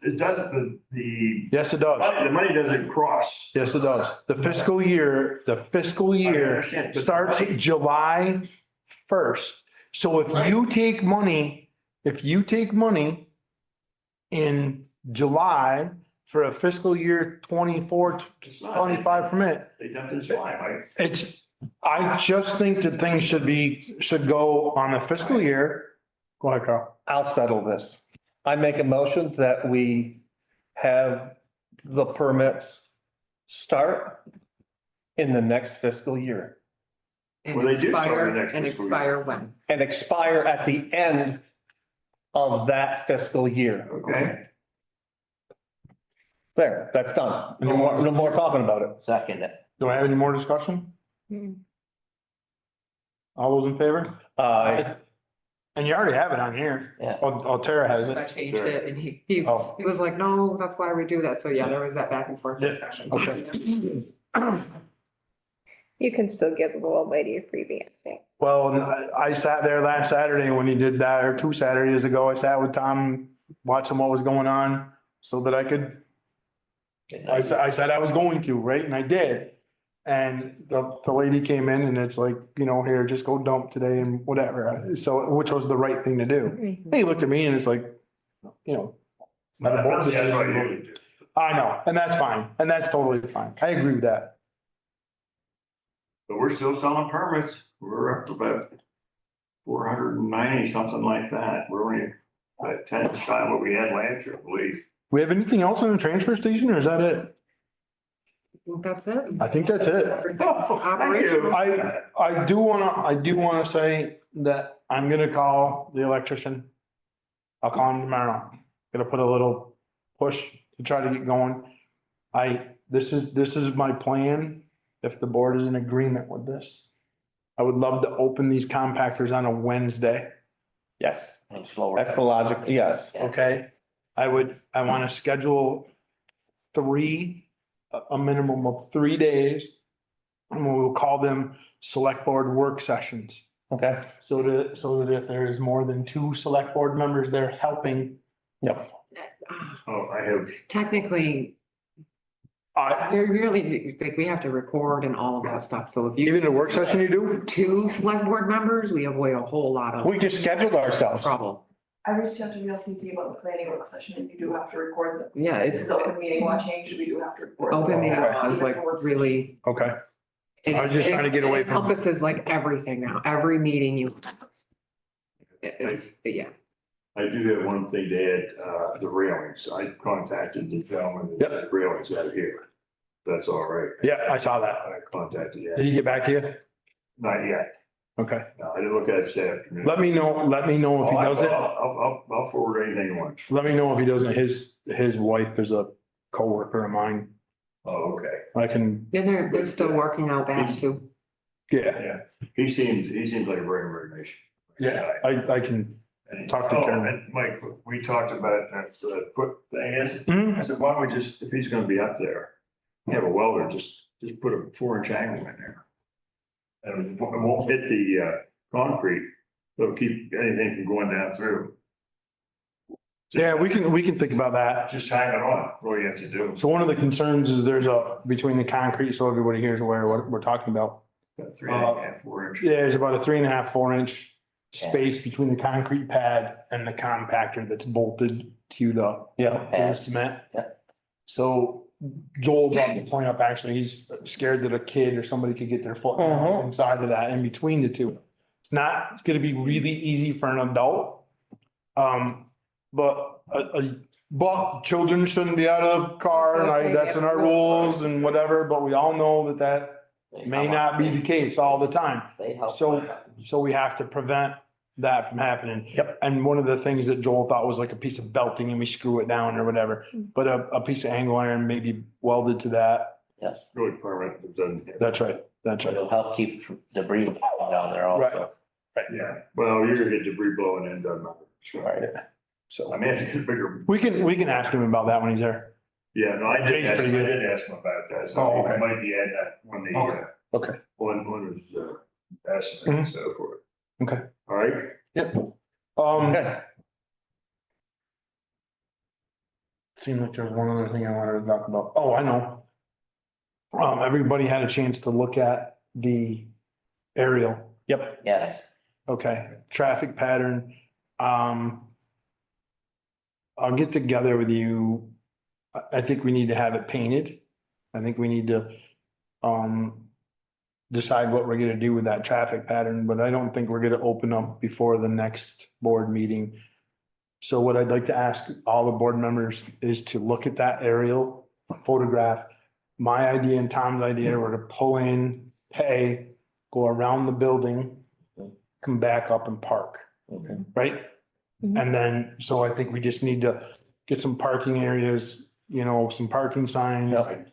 Yes, it does. the money doesn't cross. Yes, it does. The fiscal year I understand, but starts July 1st. So if you take money in July for a fiscal year 24, It's not. 25 permit, They dumped in July, Mike. I just think that things should go on a fiscal year. Go ahead, Carl. I'll settle this. I make a motion that we have the permits start in the next fiscal year And Well, they do start expire, the next and fiscal year. expire when? and expire at the end of that fiscal year. Okay. There, that's done. No more talking about it. Second it. Do I have any more discussion? Hmm. All those in favor? And you already have it on here. Yeah. Oh, Tara has Because I it. changed Sure. it and he Oh, was like, no, that's why we do that. So yeah, there was that back and forth Yeah. discussion. Okay. You can still give the old lady a freebie, I think. well, I sat there last Saturday when he did that, or 2 Saturdays ago. I sat with Tom, watching what was going on so that I could, I said I was going to, right? And I did. And the lady came in and it's like, here, just go dump today and whatever. So, which was the right thing to do. He looked at me and it's like, it's not a board That's what I decision. usually do. I know, and that's fine. And that's totally fine. I agree with that. But we're still selling permits. We're up to about 490, something like that. We're only 10 time what we had last year, I believe. We have anything else in the transfer station or is that it? That's it. I think that's it. Operational. I do wanna say that I'm gonna call the electrician. I'll call him tomorrow. Gonna put a little push to try to get going. This is my plan, if the board is in agreement with this. I would love to open these compactors on a Wednesday, Yes, And slower. that's the logic, yes. okay? I wanna schedule a minimum of 3 days. And we will call them select board work sessions. Okay, So that if there is more than 2 select board members there helping, yep. Oh, I have, Technically, we really, like, we have to record and all of that stuff, so if you. even a work session you do? 2 select board members, we avoid a whole lot of We just scheduled ourselves. trouble. I reached out to VLCT about the planning work session and you do have to record them. Yeah, This it's is open meeting law change, we do have to record. them. open meeting law is like really. Okay. I was just trying to get away from- It encompasses like everything now, every meeting you. It's, yeah. I do have one thing to add, the railings. I contacted the gentleman that had railings out here. That's all right. Yeah, I saw that. I contacted you. Did he get back to you? Not yet. Okay. No, I didn't look at it this afternoon. Let me know if he does it. I'll forward anything you want. Let me know if he doesn't. His wife is a coworker of mine. Oh, okay. I can, And they're still working out back too. yeah, Yeah. He seems like a very, very nice. yeah, I can. And- Talk to oh, Karen. and Mike, we talked about that foot thing is, Mhm. I said, why don't we just, if he's gonna be up there, have a welder, just put a 4-inch angle in there. And it won't hit the concrete, it'll keep anything from going down through. Just- Yeah, we can think about that. Just hang it on, all you have to do. So one of the concerns is between the concrete, so everybody here is aware of what we're talking about. Got 3.5, 4 inch. Yeah, there's about a 3.5, 4 inch space between the concrete pad and the compactor that's bolted to the Yeah, cement. Yeah. So Joel brought the point up, actually, he's scared that a kid or somebody could get their foot inside of that in between the two. It's not gonna be really easy for an adult. But children shouldn't be out of the car, and that's in our rules and whatever, but we all know that may not be the case all the time. They help. So we have to prevent that from happening. Yep. And one of the things that Joel thought was like a piece of belting and we screw it down or whatever, but a piece of angle iron may be welded to that. Yes, Really permanent, it doesn't. That's right. That's right. it'll help keep debris down there also. Yeah, well, you're gonna get debris blowing in, doesn't matter. Sure. Right. So I mean, it's a bigger, we can ask him about that when he's there. yeah, no, I Jay's pretty good. did ask him about that, Oh, so okay. I might be adding that when the, Okay. Okay. one was, estimate and so forth. Okay. All right, Yep. okay. Seemed like there was one other thing I wanted to talk about. Oh, I know. Everybody had a chance to look at the aerial. Yep, Yes, Okay, traffic pattern. I'll get together with you. I think we need to have it painted. I think we need to, decide what we're gonna do with that traffic pattern, but I don't think we're gonna open up before the next board meeting. So what I'd like to ask all the board members is to look at that aerial photograph. My idea and Tom's idea were to pull in, pay, go around the building, come back up and park. Right? Mhm. And then, so I think we just need to get some parking areas, some parking signs. Yep.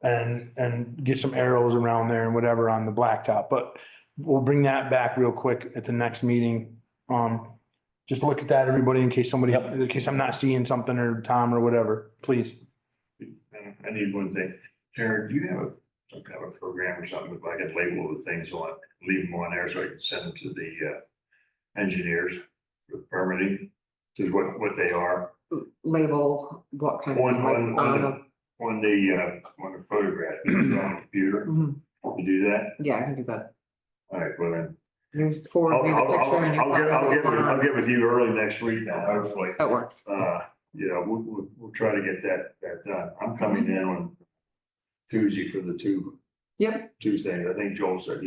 And get some arrows around there and whatever on the blacktop, but we'll bring that back real quick at the next meeting. Just look at that, everybody, in case in case I'm not seeing something or Tom or whatever, please. I need one thing. Sharon, do you have some kind of program or something that I can label the things on, leave them on there so I can send them to the engineers with permitting? To what they are Label what kind of. on the photograph, on the computer. Mhm. You do that? Yeah, I can do that. All right, well then. You forward me the picture and you. I'll get with you early next week now, hopefully. That works. We'll try to get that done. I'm coming in on Tuesday for the two Yep, things. I think Joel said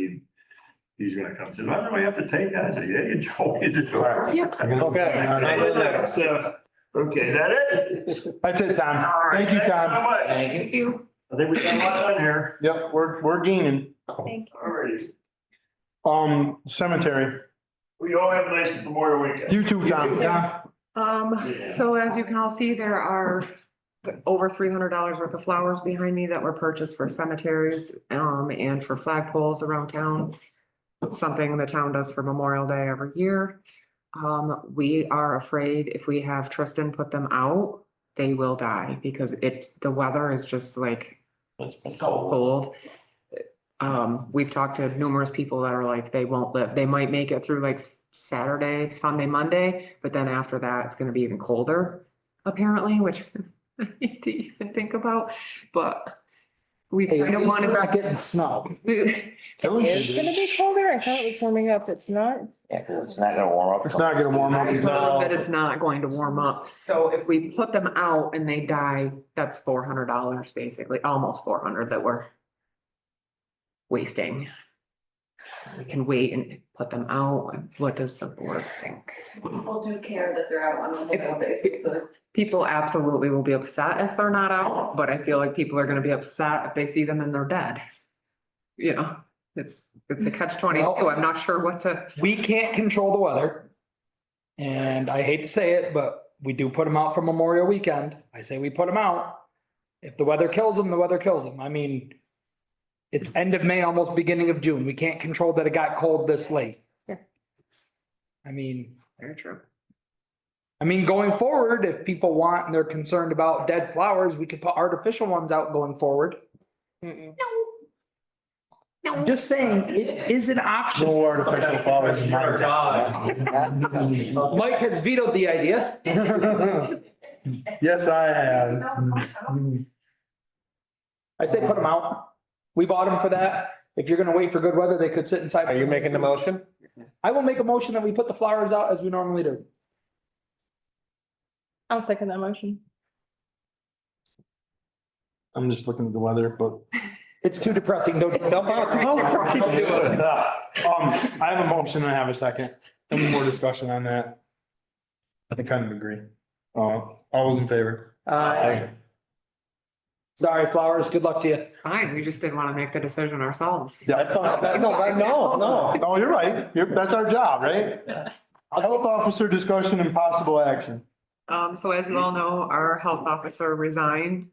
he's gonna come, say, well, we have to take that. I said, yeah, you Joe, you do. Yep. Okay. So, okay, is that it? That's it, Tom. All right, Thank you, thanks so Tom. much. Thank you. I think we got a lot done here. Yep, we're gaining. Alrighty. Cemetery. We all have a nice Memorial weekend. You too, Tom. So as you can all see, there are over $300 worth of flowers behind me that were purchased for cemeteries, and for flagpoles around town. It's something the town does for Memorial Day every year. We are afraid if we have Tristan put them out, they will die because the weather is just like It's been so cold. cold. We've talked to numerous people that are like, they won't live, they might make it through like Saturday, Sunday, Monday, but then after that, it's gonna be even colder, apparently, which I hate to even think about, but we Hey, kind at of least wanted we're not to. getting snow. It's gonna be colder. I thought it was warming up. It's not. Yeah, because it's not gonna warm up. It's not gonna warm up. I heard that it's not going to warm up, so if we put them out and they die, that's $400 basically, almost 400 that we're wasting. We can wait and put them out. What does the board think? People do care that they're out on Memorial Day, so it's a- People absolutely will be upset if they're not out, but I feel like people are gonna be upset if they see them and they're dead. You know, it's a catch-22. I'm not sure what to. We can't control the weather. And I hate to say it, but we do put them out for Memorial Weekend. I say we put them out. If the weather kills them, the weather kills them. I mean, it's end of May, almost beginning of June. We can't control that it got cold this late. Yeah. I mean, Very true. going forward, if people want and they're concerned about dead flowers, we could put artificial ones out going forward. I'm just saying, it is an option. No artificial flowers in my town. Mike has vetoed the idea. Yes, I have. I say put them out. We bought them for that. If you're gonna wait for good weather, they could sit inside. Are you making the motion? I will make a motion that we put the flowers out as we normally do. I'll second that motion. I'm just looking at the weather, but. It's too depressing, don't. Jump out, come on. Don't do it. I have a motion and I have a second. Any more discussion on that? I kind of agree. All those in favor? Sorry, flowers, good luck to you. It's fine. We just didn't want to make the decision ourselves. Yeah. That's fine. No. No, you're right. That's our job, right? Health officer discussion and possible action. So as you all know, our health officer resigned.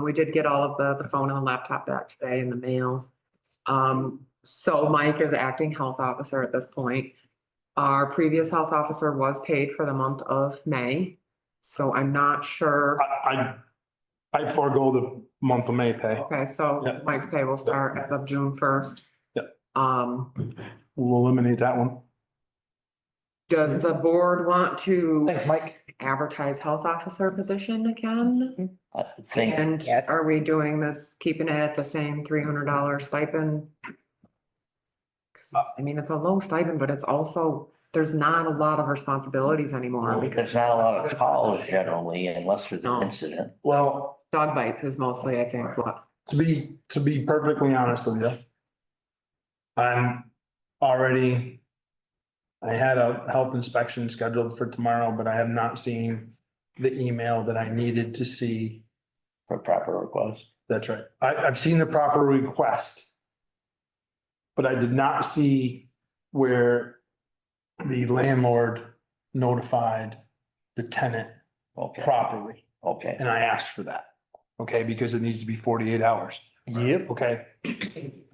We did get all of the phone and the laptop back today in the mail. So Mike is acting health officer at this point. Our previous health officer was paid for the month of May. So I'm not sure. I forego the month of May pay. Okay, so Yeah. Mike's pay will start as of June 1st. Yep. Um, We'll eliminate that one. does the board want to Thanks, Mike. advertise health officer position again? I think, And Yes. are we doing this, keeping it at the same $300 stipend? 'Cause I mean, it's a low stipend, but it's also, there's not a lot of responsibilities anymore because there's not a lot of calls generally unless there's No. an incident. Well, dog bites is mostly, I think, what. to be perfectly honest with you. I'm already. I had a health inspection scheduled for tomorrow, but I have not seen the email that I needed to see. For proper request. That's right. I've seen the proper request. But I did not see where the landlord notified the tenant Okay, properly. okay. And I asked for that. Okay, because it needs to be 48 hours. Yep. Okay.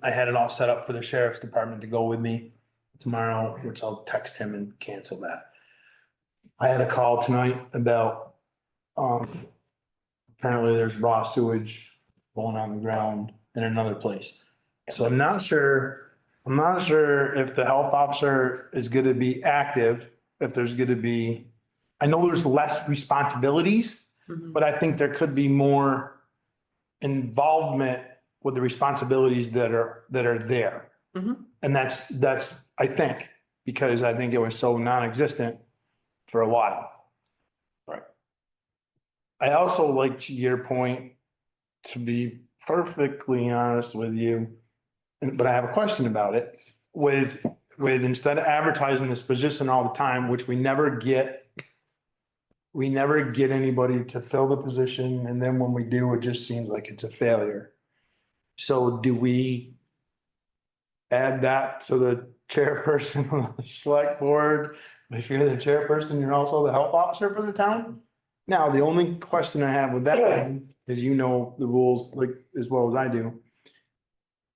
I had it all set up for the sheriff's department to go with me tomorrow, which I'll text him and cancel that. I had a call tonight about, apparently there's raw sewage going on the ground in another place. So I'm not sure if the health officer is gonna be active, if there's gonna be, I know there's less responsibilities, but I think there could be more involvement with the responsibilities that are there. Mhm. And that's, I think, because I think it was so non-existent for a while. Right. I also like your point, to be perfectly honest with you, but I have a question about it. with instead of advertising this position all the time, which we never get anybody to fill the position, and then when we do, it just seems like it's a failure. So do we add that to the chairperson of the select board? If you're the chairperson, you're also the health officer for the town? Now, the only question I have with that is, you know, the rules like as well as I do.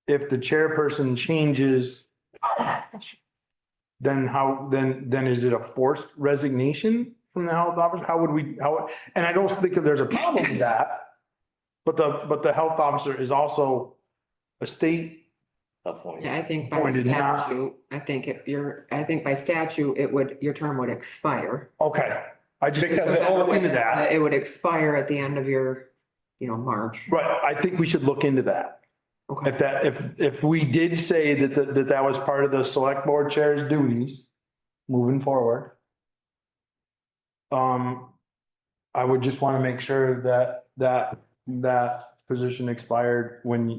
If the chairperson changes, then then is it a forced resignation from the health officer? How would we, and I don't think that there's a problem with that. But the health officer is also a state appointed. Yeah, I think by Appointed, not- statute, I think by statute, your term would expire. Okay, I just Because because look into that. It would expire at the end of your, March. Right, I think we should look into that. Okay. If we did say that was part of the select board chair's duties moving forward. I would just want to make sure that position expired when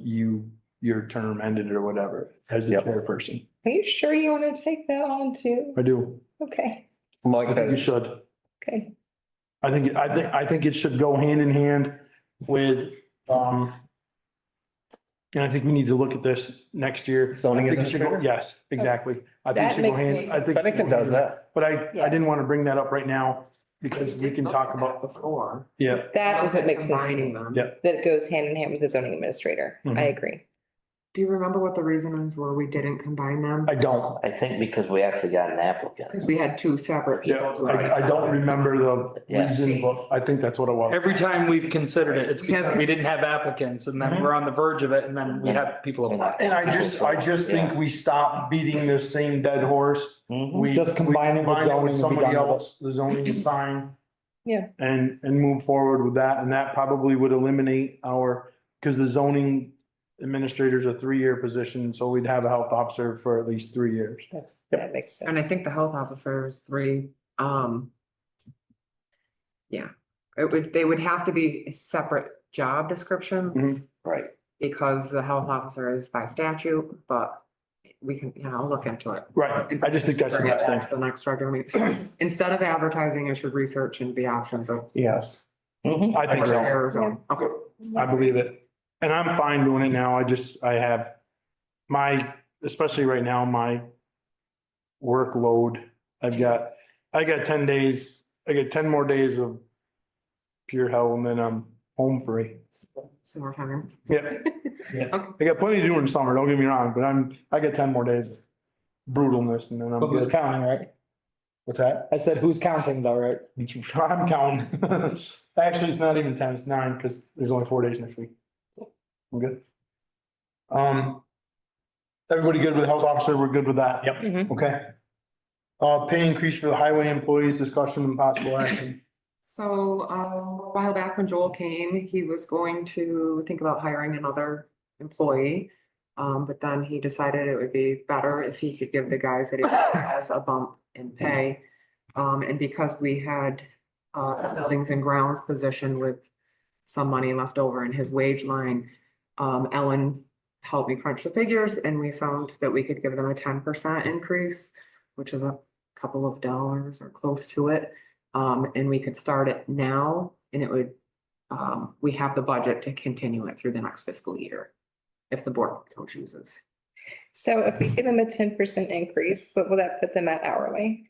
your term ended or whatever as the Yep. chairperson. Are you sure you want to take that on too? I do. Okay, I Mike think you has, should. okay. I think it should go hand in hand with, and I think we need to look at this next year. Zoning I think it should go- administrator? Yes, exactly. I think That it should go makes hand. sense. I think. it should Fennekin go does hand in hand. that. But I Yes. didn't want to bring that up right now because we can talk about, Before. yeah, That is what makes sense. Combining them. Yeah. That it goes hand in hand with the zoning administrator. I Mhm. agree. Do you remember what the reasons were we didn't combine them? I don't. I think because we actually got an applicant. Because we had two separate Yeah, people. doing it. I don't remember the Yeah. reason, but I think that's what it was. Every time we've considered it, it's because Yeah. we didn't have applicants and then we're on the verge of it and then we have people apply. And I just think we stopped beating this same dead horse. Mhm. We Just we combine it with combine zoning and be Somebody done with it. else, the zoning is fine. Yeah. And move forward with that, and that probably would eliminate because the zoning administrator's a 3-year position, so we'd have a health officer for at least 3 years. That makes sense. And I think the health officer is 3, yeah. They would have to be separate job descriptions. Mhm. Right. Because the health officer is by statute, but we can, I'll look into it. Right, I just think that's the Bring it best back thing. to the next regular meeting. Instead of advertising, I should research and the options of. yes. Mhm. I think so. Arizona. Okay. I believe it. And I'm fine doing it now. I have especially right now, my workload. I got 10 days, I get 10 more days of pure hell and then I'm home free. Summertime. Yeah. I got plenty to do in the summer, don't get me wrong, but I got 10 more days of brutalness and then I'm But who's good. counting, right? What's that? I said, who's counting though, right? I'm counting. Actually, it's not even 10, it's 9 because there's only 4 days next week. I'm good. Everybody good with health officer? We're good with that? Yep. Mhm. Okay. Pay increase for the highway employees, discussion and possible action. So, a while back when Joel came, he was going to think about hiring another employee. But then he decided it would be better if he could give the guys that he has a bump in pay. And because we had a buildings and grounds position with some money left over in his wage line, Ellen helped me crunch the figures and we found that we could give them a 10% increase, which is a couple of dollars or close to it. And we could start it now and it would, we have the budget to continue it through the next fiscal year. If the board so chooses. So if we give them a 10% increase, what will that put them at hourly?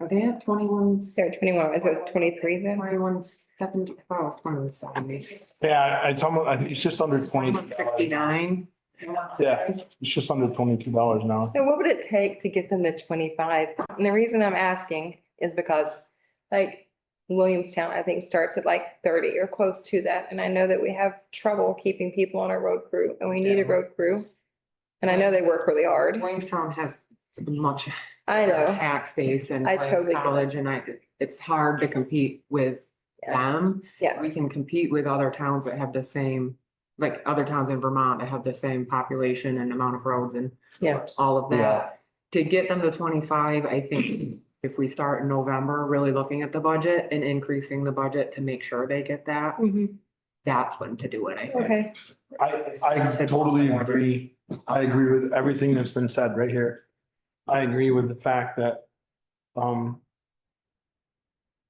Are they at 21? They're 21, I thought 23 then? 21.70, oh, it's 21.70. Yeah, it's almost, I think it's just under $22. 69. Yeah. It's just under $22 now. So what would it take to get them to 25? And the reason I'm asking is because like Williamstown, I think starts at like 30 or close to that. And I know that we have trouble keeping people on our road crew and we need a road crew. And I know they work really hard. Williamstown has much I know. tax base and I totally get it. college and it's hard to compete with them. Yeah. We can compete with other towns that have the same, like other towns in Vermont that have the same population and amount of roads and Yeah. all of Yeah. that. To get them to 25, I think if we start in November, really looking at the budget and increasing the budget to make sure they get that. Mhm. that's when to do it, I think. Okay, I totally agree. I agree with everything that's been said right here. I agree with the fact that,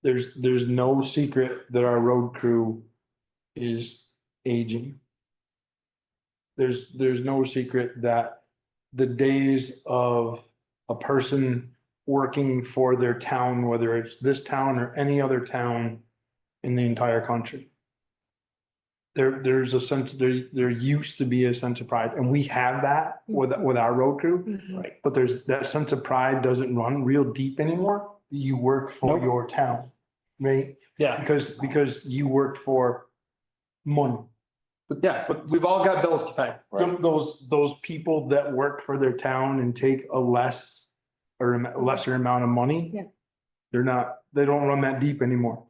there's no secret that our road crew is aging. There's no secret that the days of a person working for their town, whether it's this town or any other town in the entire country. There's a sense, there used to be a sense of pride, and we have that with our road crew. Right. But there's, that sense of pride doesn't run real deep anymore. You work for Nope. your town, right? yeah, Because you work for money. but yeah, but we've all got bills to pay. Right. Those people that work for their town and take a less or a lesser amount of money. Yeah. They don't run that deep anymore.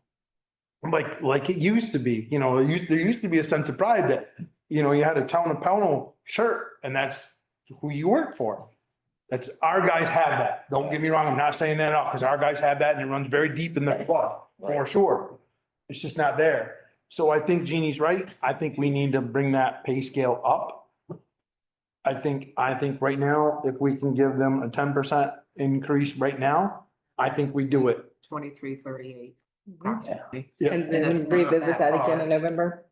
Like it used to be, there used to be a sense of pride that, you had a Town of Pownal shirt and that's who you work for. That's, our guys have that. Don't get me wrong. I'm not saying that out because our guys have that and it runs very deep in their blood, for sure. It's just not there. So I think Jeannie's right. I think we need to bring that pay scale up. I think right now, if we can give them a 10% increase right now, I think we do it. 2338 approximately. Yeah. and And it's then not revisit that that again far. in November,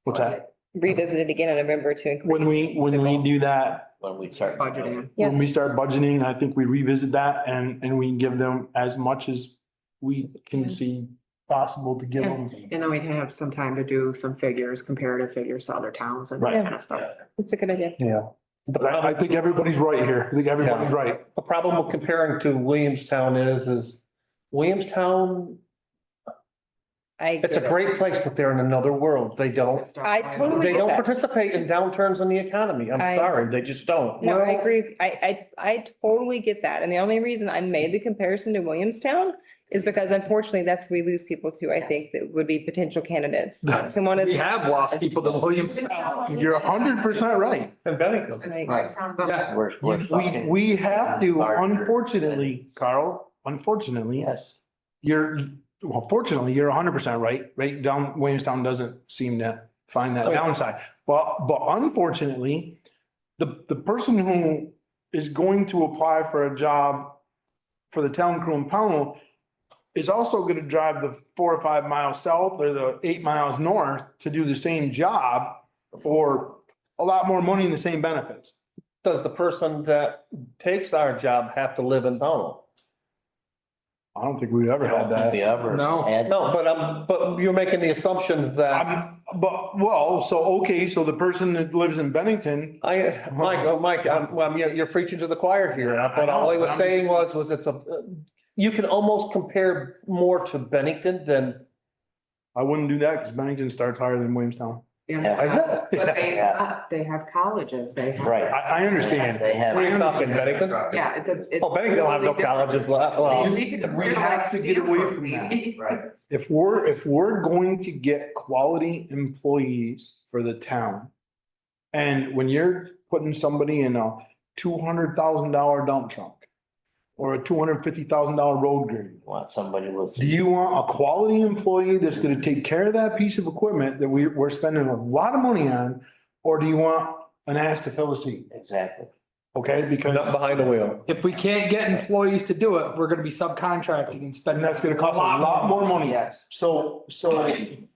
What's that? revisit it again in November to increase. When we do that, When we start. Budgeting. Yeah. when we start budgeting, I think we revisit that and we give them as much as we can see possible to give them. And then we can have some time to do some figures, comparative figures to other towns and that Right. kind of stuff. It's a good idea. Yeah. But I think everybody's right here. I think everybody's right. The problem with comparing to Williamstown is Williamstown, it's a get it. great place, but they're in another world. They don't, I totally they get don't that. participate in downturns in the economy. I'm I- sorry, they just don't. No, I agree. I totally get that. And the only reason I made the comparison to Williamstown is because unfortunately, that's where we lose people to, I think, that would be potential candidates. Someone is. We have lost people to Williamstown. You're 100% right. And Bennington. Like, Right. Sound about- Yeah. We're sucking. We have to, unfortunately, Carl, unfortunately, fortunately, you're 100% right. Right down, Williamstown doesn't seem to find that downside. But unfortunately, the person who is going to apply for a job for the town crew in Pownal is also going to drive the 4 or 5 miles south or the 8 miles north to do the same job for a lot more money and the same benefits. Does the person that takes our job have to live in Pownal? I don't think we've ever I had don't think that. we ever No. had. No, but you're making the assumption that So the person that lives in Bennington, Mike, you're preaching to the choir here. But all I was saying was you can almost compare more to Bennington than. I wouldn't do that because Bennington starts higher than Williamstown. Yeah. But Yeah. they have colleges, they have. Right. I understand. They have. Where you talking, Bennington? Yeah, it's. Oh, Bennington don't have no colleges left. Well, We have to get away from that. Right. If we're going to get quality employees for the town. And when you're putting somebody in a $200,000 dump truck or a $250,000 road grader, Want somebody with. do you want a quality employee that's gonna take care of that piece of equipment that we're spending a lot of money on? Or do you want an ass to fill a seat? Exactly. Okay, not because behind the wheel. If we can't get employees to do it, we're gonna be subcontracting and spending. that's gonna cost a lot more money. Yes. So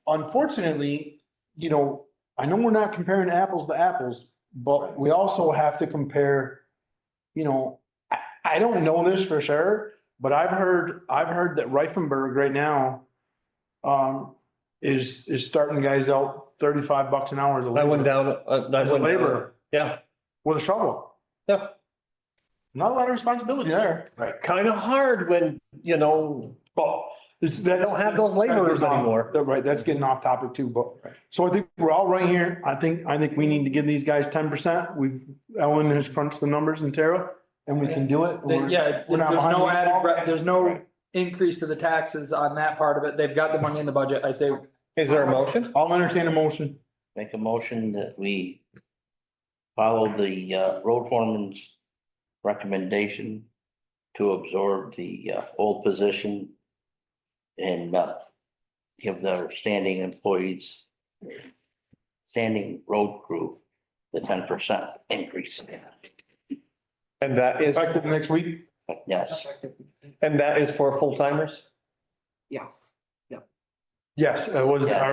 unfortunately, I know we're not comparing apples to apples, but we also have to compare, I don't know this for sure, but I've heard that Reifenberg right now is starting guys out $35 an hour as a I went labor, down. I as a went down. laborer Yeah, with a shovel. yeah. Not a lot of responsibility there. Kind of hard when, Well, they don't have those laborers anymore. Right, that's getting off topic too, but, so I think we're all right here. I think we need to give these guys 10%. Ellen has crunched the numbers and Tara, and we can do it. Yeah, We're not there's behind no the eight added, ball. there's no increase to the taxes on that part of it. They've got the money in the budget. I say, Is there a motion? I'll entertain a motion. Make a motion that we follow the road foreman's recommendation to absorb the old position and give the standing employees standing road crew, the 10% increase. And that is, Effective next week? Yes, and that is for full timers? Yes. Yes, it was, Yeah.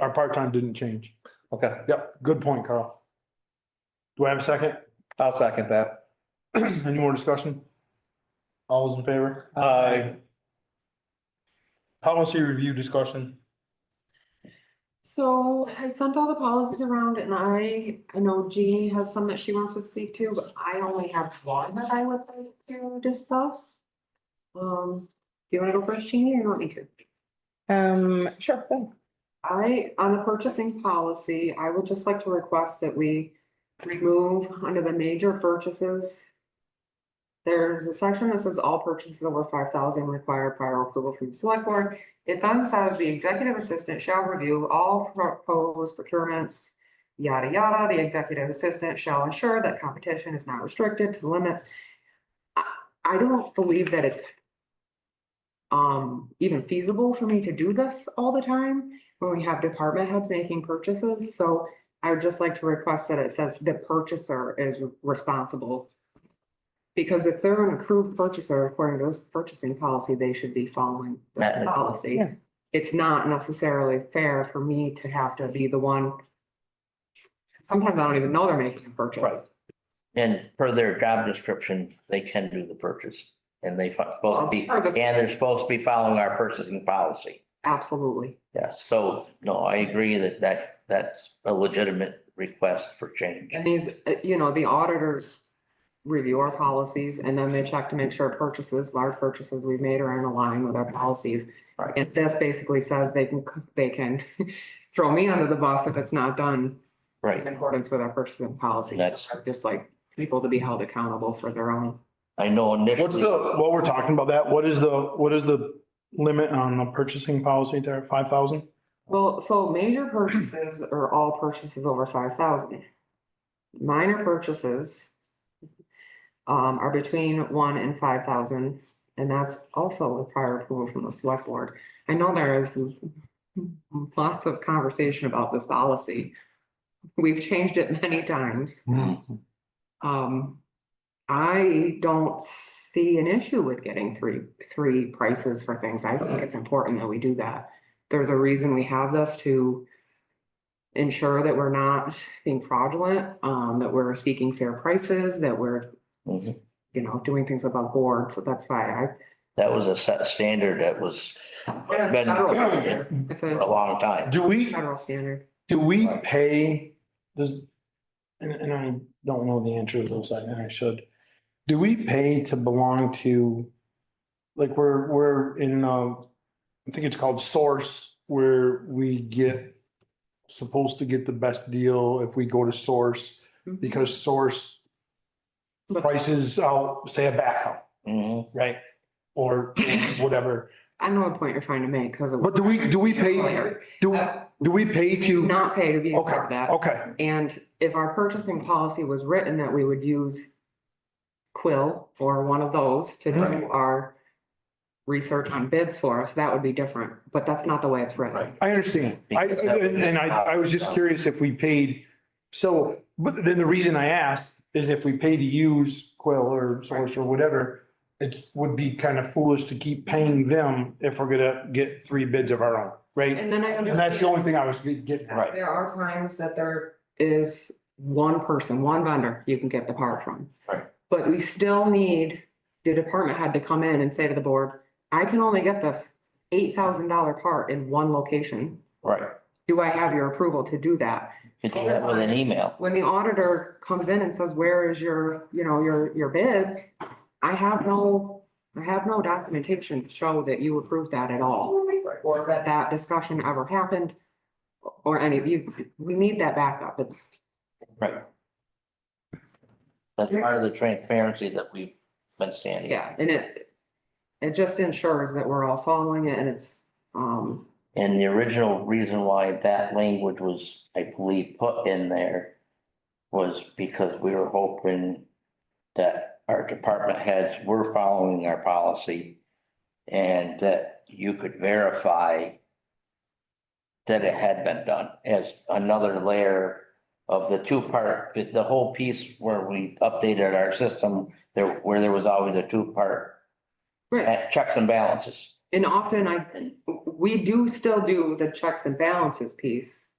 our part-time didn't change. Okay, Yep, good point, Carl. Do I have a second? I'll second that. Any more discussion? All those in favor? Policy review discussion. So I sent all the policies around and I know Jeannie has some that she wants to speak to, but I only have one that I would like to discuss. Do you wanna go first, Jeannie, or you want me to? Sure. go. On the purchasing policy, I would just like to request that we remove under the major purchases. There's a section that says all purchases over 5,000 require prior approval from the select board. It then says the executive assistant shall review all proposed procurements, yada, yada. The executive assistant shall ensure that competition is not restricted to the limits. I don't believe that it's even feasible for me to do this all the time when we have department heads making purchases. So I would just like to request that it says the purchaser is responsible. Because if they're an approved purchaser, according to this purchasing policy, they should be following this policy. Yeah. It's not necessarily fair for me to have to be the one. Sometimes I don't even know they're making a purchase. Right. And per their job description, they can do the purchase and they supposed to be, and they're supposed to be following our purchasing policy. Absolutely. Yes, so no, I agree that's a legitimate request for change. And these, the auditors review our policies and then they check to make sure purchases, large purchases we've made are in line with our policies. Right. And this basically says they can throw me under the bus if it's not done Right. in accordance with our purchasing policies. That's- I'd just like people to be held accountable for their own. I know initially. While we're talking about that, what is the limit on the purchasing policy there, 5,000? Well, so major purchases are all purchases over 5,000. Minor purchases are between 1 and 5,000, and that's also with prior approval from the select board. I know there is lots of conversation about this policy. We've changed it many times. I don't see an issue with getting three prices for things. I think it's important that we do that. There's a reason we have this to ensure that we're not being fraudulent, that we're seeking fair prices, that we're, Mhm. doing things above board. So that's why That was a set standard that was it's been federal standard. It's for a a long time. Do we federal standard. pay this? And I don't know the answer to those, and I should. Do we pay to belong to, like, we're in, I think it's called Source, where we supposed to get the best deal if we go to Source, because Source prices out, say, a backhoe, Mhm. right? Or whatever. I know the point you're trying to make because. But do we pay, do we pay to? Not pay to be a part of Okay, that. okay, And if our purchasing policy was written that we would use Quill or one of those to do our research on bids for us, that would be different, but that's not the way it's written. I understand. I was just curious if we paid, so, but then the reason I asked is if we pay to use Quill or Source or whatever, it would be kind of foolish to keep paying them if we're gonna get three bids of our own, right? And then I And that's the understand only thing I was getting at. Right. there are times that there is one person, one vendor you can get the part from. Right. But we still need, the department had to come in and say to the board, I can only get this $8,000 part in one location. Right. Do I have your approval to do that? Get you that with an email. When the auditor comes in and says, where is your, your bids? I have no documentation to show that you approved that at all. Or that discussion ever happened. Or any of you, we need that backup. It's, Right. That's part of the transparency that we've been standing. yeah, and it just ensures that we're all following it and it's, And the original reason why that language was, I believe, put in there was because we were hoping that our department heads were following our policy and that you could verify that it had been done as another layer of the two-part, the whole piece where we updated our system, where there was always a two-part Right. checks and balances. And often we do still do the checks and balances piece.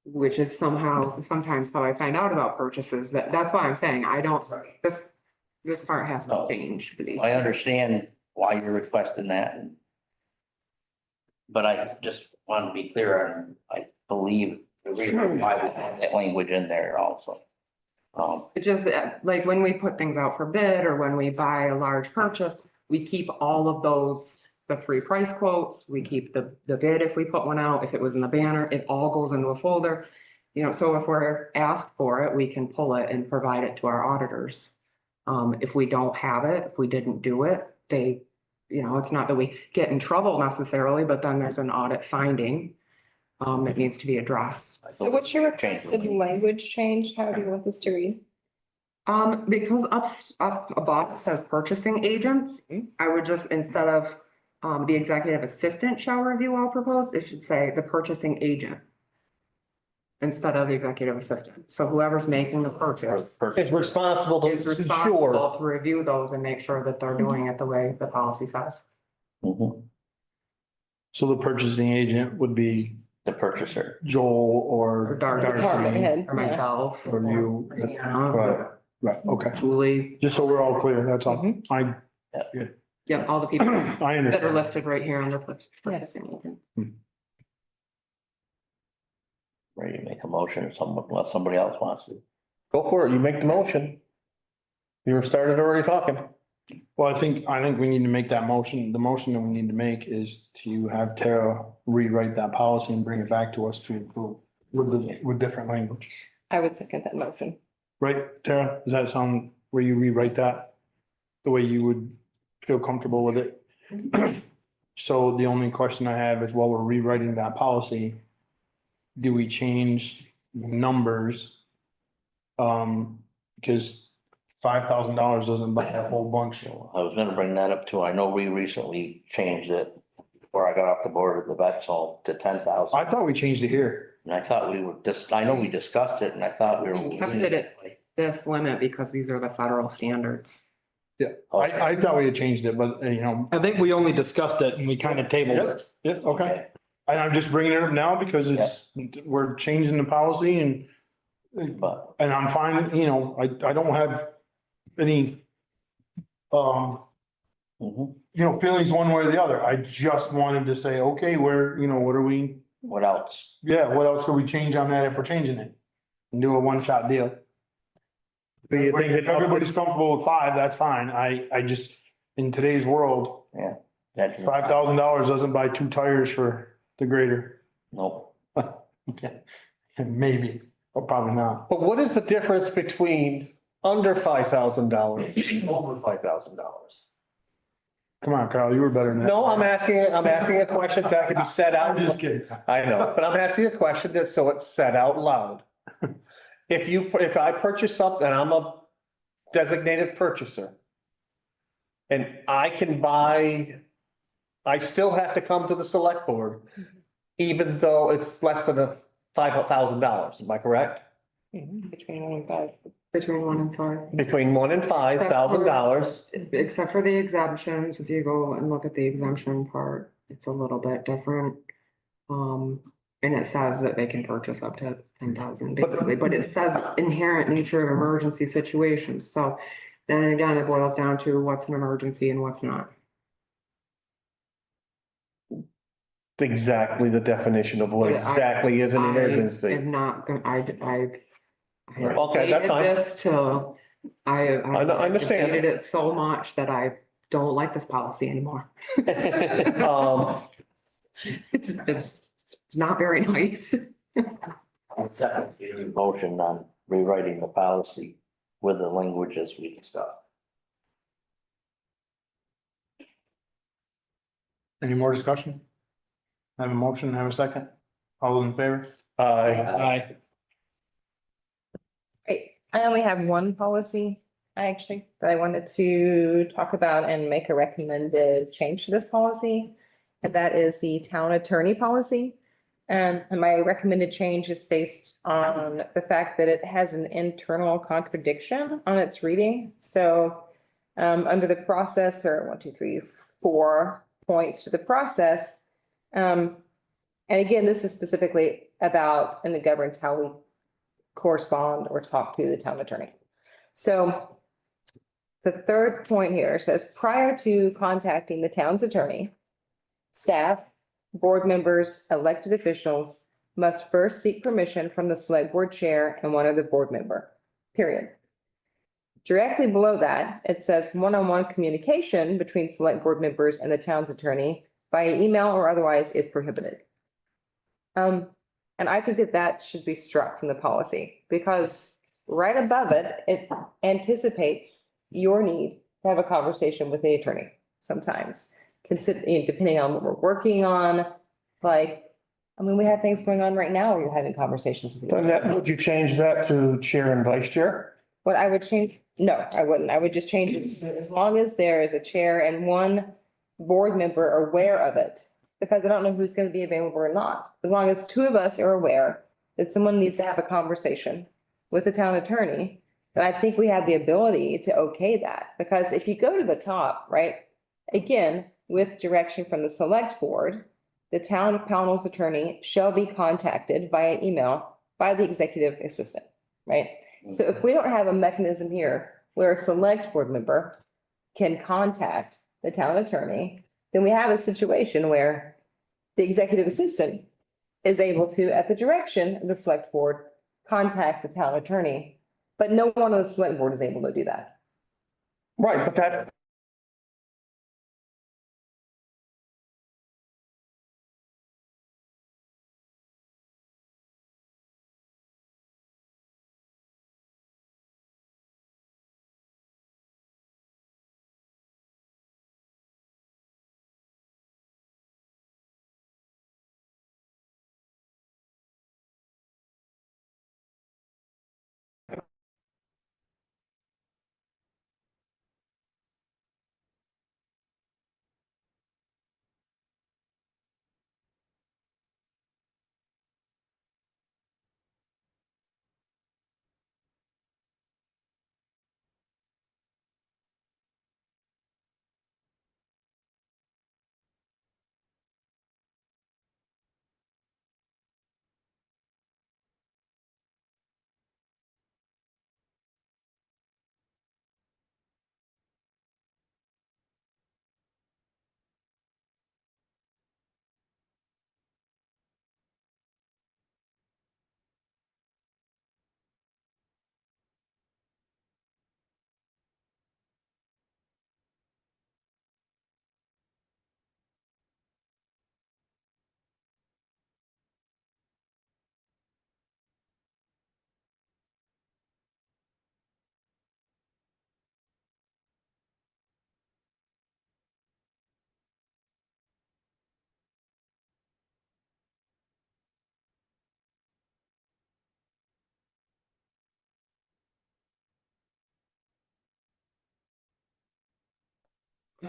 Which is sometimes how I find out about purchases. That's why I'm saying I don't, this part has to No. change. I understand why you're requesting that. But I just want to be clear on, I believe the reason why we have that language in there also. It just, like, when we put things out for bid or when we buy a large purchase, we keep all of those, the free price quotes, we keep the bid if we put one out, if it was in the banner, it all goes into a folder. You know, so if we're asked for it, we can pull it and provide it to our auditors. If we don't have it, if we didn't do it, they, you know, it's not that we get in trouble necessarily, but then there's an audit finding that needs to be addressed. So what's your requested language change? How do you want this to read? Because up above it says purchasing agents, I would just, instead of the executive assistant shall review all proposed, it should say the purchasing agent. Instead of the executive assistant. So whoever's making the purchase Is responsible to is ensure. responsible to review those and make sure that they're doing it the way the policy says. Mhm. So the purchasing agent would be The purchaser. Joel Or or Darcy, Department head, or myself. or you. Brianna, Right, right, okay. Julie, Just so we're all clear, that's all. I yeah, all the people I that are understand. listed right here under purchasing agent. Ready to make a motion or someone, unless somebody else wants to. Go for it. You make the motion. You were started already talking. Well, I think we need to make that motion. The motion that we need to make is to have Tara rewrite that policy and bring it back to us to approve with different language. I would second that motion. Right, Tara? Does that sound where you rewrite that? The way you would feel comfortable with it? So the only question I have is while we're rewriting that policy, do we change the numbers? Because $5,000 doesn't buy a whole bunch. I was gonna bring that up too. I know we recently changed it before I got off the board of the vets home to 10,000. I thought we changed it here. And I thought we would just, I know we discussed it and I thought we were. We kept it at this limit because these are the federal standards. I thought we had changed it, but you know, I think we only discussed it and we kind of tabled it. yeah, okay. And I'm just bringing it up now because we're changing the policy and But I'm fine, you know, I don't have any, mhm. you know, feelings one way or the other. I just wanted to say, okay, where, you know, what are we, What else? yeah, what else could we change on that if we're changing it? And do a one-shot deal. Do you think If everybody's comfortable with 5, that's fine. I just, in today's world, That's $5,000 doesn't buy 2 tires for the grader. Nope. Maybe, but probably not. But what is the difference between under $5,000 and over $5,000? Come on, Carl, you were better than that. No, I'm asking a question that could be said out. I'm just kidding. I know, but I'm asking a question that, so it's said out loud. If I purchase something and I'm a designated purchaser and I can buy, I still have to come to the select board, even though it's less than $5,000, am I correct? Between 1 and 5. Between 1 and 5. Between $1,000 and $5,000. Except for the exemptions, if you go and look at the exemption part, it's a little bit different. And it says that they can purchase up to 10,000 basically, but it says inherent nature of emergency situations. So then again, it boils down to what's an emergency and what's not. Exactly the definition of what exactly is an I emergency. am not gonna, I have Okay, that's hated fine. this till I understand. hated it so much that I don't like this policy anymore. It's not very nice. I'll definitely do a motion on rewriting the policy with the language as we discussed. Any more discussion? Have a motion, have a second? All in favor? Aye. Great. I only have one policy, that I wanted to talk about and make a recommended change to this policy. And that is the town attorney policy. And my recommended change is based on the fact that it has an internal contradiction on its reading. So under the process, there are 1, 2, 3, 4 points to the process. And again, this is specifically about, and it governs how we correspond or talk to the town attorney. So the third point here says, prior to contacting the town's attorney, staff, board members, elected officials must first seek permission from the select board chair and one other board member, period. Directly below that, it says one-on-one communication between select board members and the town's attorney via email or otherwise is prohibited. And I think that that should be struck from the policy because right above it, it anticipates your need to have a conversation with the attorney sometimes. Depending on what we're working on, like, I mean, we have things going on right now where you're having conversations with. Then that, would you change that to chair and vice chair? What I would change, no, I wouldn't. I would just change it to as long as there is a chair and one board member aware of it. Because I don't know who's going to be available or not. As long as 2 of us are aware that someone needs to have a conversation with the town attorney, then I think we have the ability to okay that. Because if you go to the top, right, again, with direction from the select board, the town Pownal's attorney shall be contacted via email by the executive assistant, right? So if we don't have a mechanism here where a select board member can contact the town attorney, then we have a situation where the executive assistant is able to, at the direction of the select board, contact the town attorney, but no one on the select board is able to do that. Right, but that's.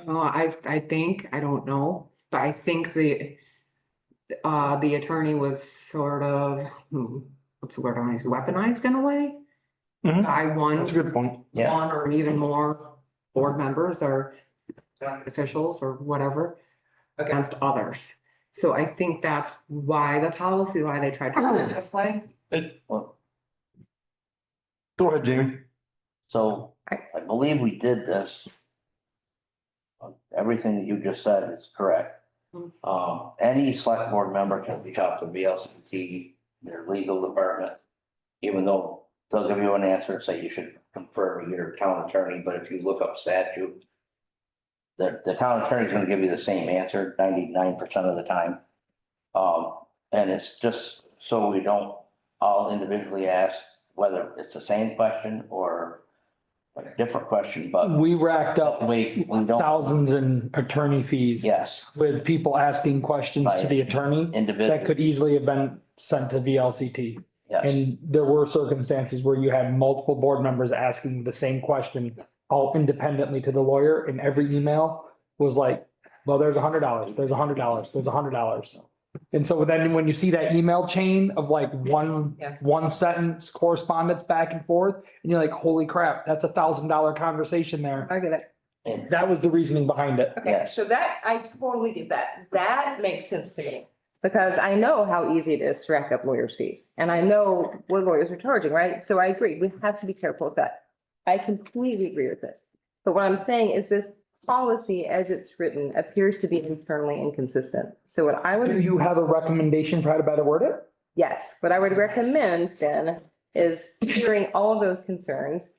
I think, I don't know, but I think the attorney was sort of, what's the word I want to use, weaponized in a way. Mhm. By one, That's a good point. Yeah. one or even more board members or officials or whatever against others. So I think that's why the policy, why they tried to do it this way. Go ahead, Jamie. So I believe we did this. Everything that you just said is correct. Any select board member can reach out to VLCT, their legal department, even though they'll give you an answer and say you should confer with your town attorney, but if you look up statute, the town attorney is gonna give you the same answer 99% of the time. And it's just so we don't all individually ask whether it's the same question or a different question, but We racked up we don't, thousands in attorney fees. yes, With people asking questions to the attorney individual. that could easily have been sent to VLCT. Yes, And there were circumstances where you had multiple board members asking the same question, all independently to the lawyer, and every email was like, well, there's $100, there's $100, there's $100. And so then when you see that email chain of like Yeah. one sentence correspondence back and forth, and you're like, holy crap, that's $1,000 conversation there. I get it. And That was the reasoning behind it. Okay, Yes. so that, I totally get that. That makes sense to me. Because I know how easy it is to rack up lawyers' fees. And I know what lawyers are charging, right? So I agree, we have to be careful with that. I completely agree with this. But what I'm saying is this policy as it's written appears to be internally inconsistent. So what I Do would, you have a recommendation for how to better word it? yes, what I would recommend then is hearing all of those concerns.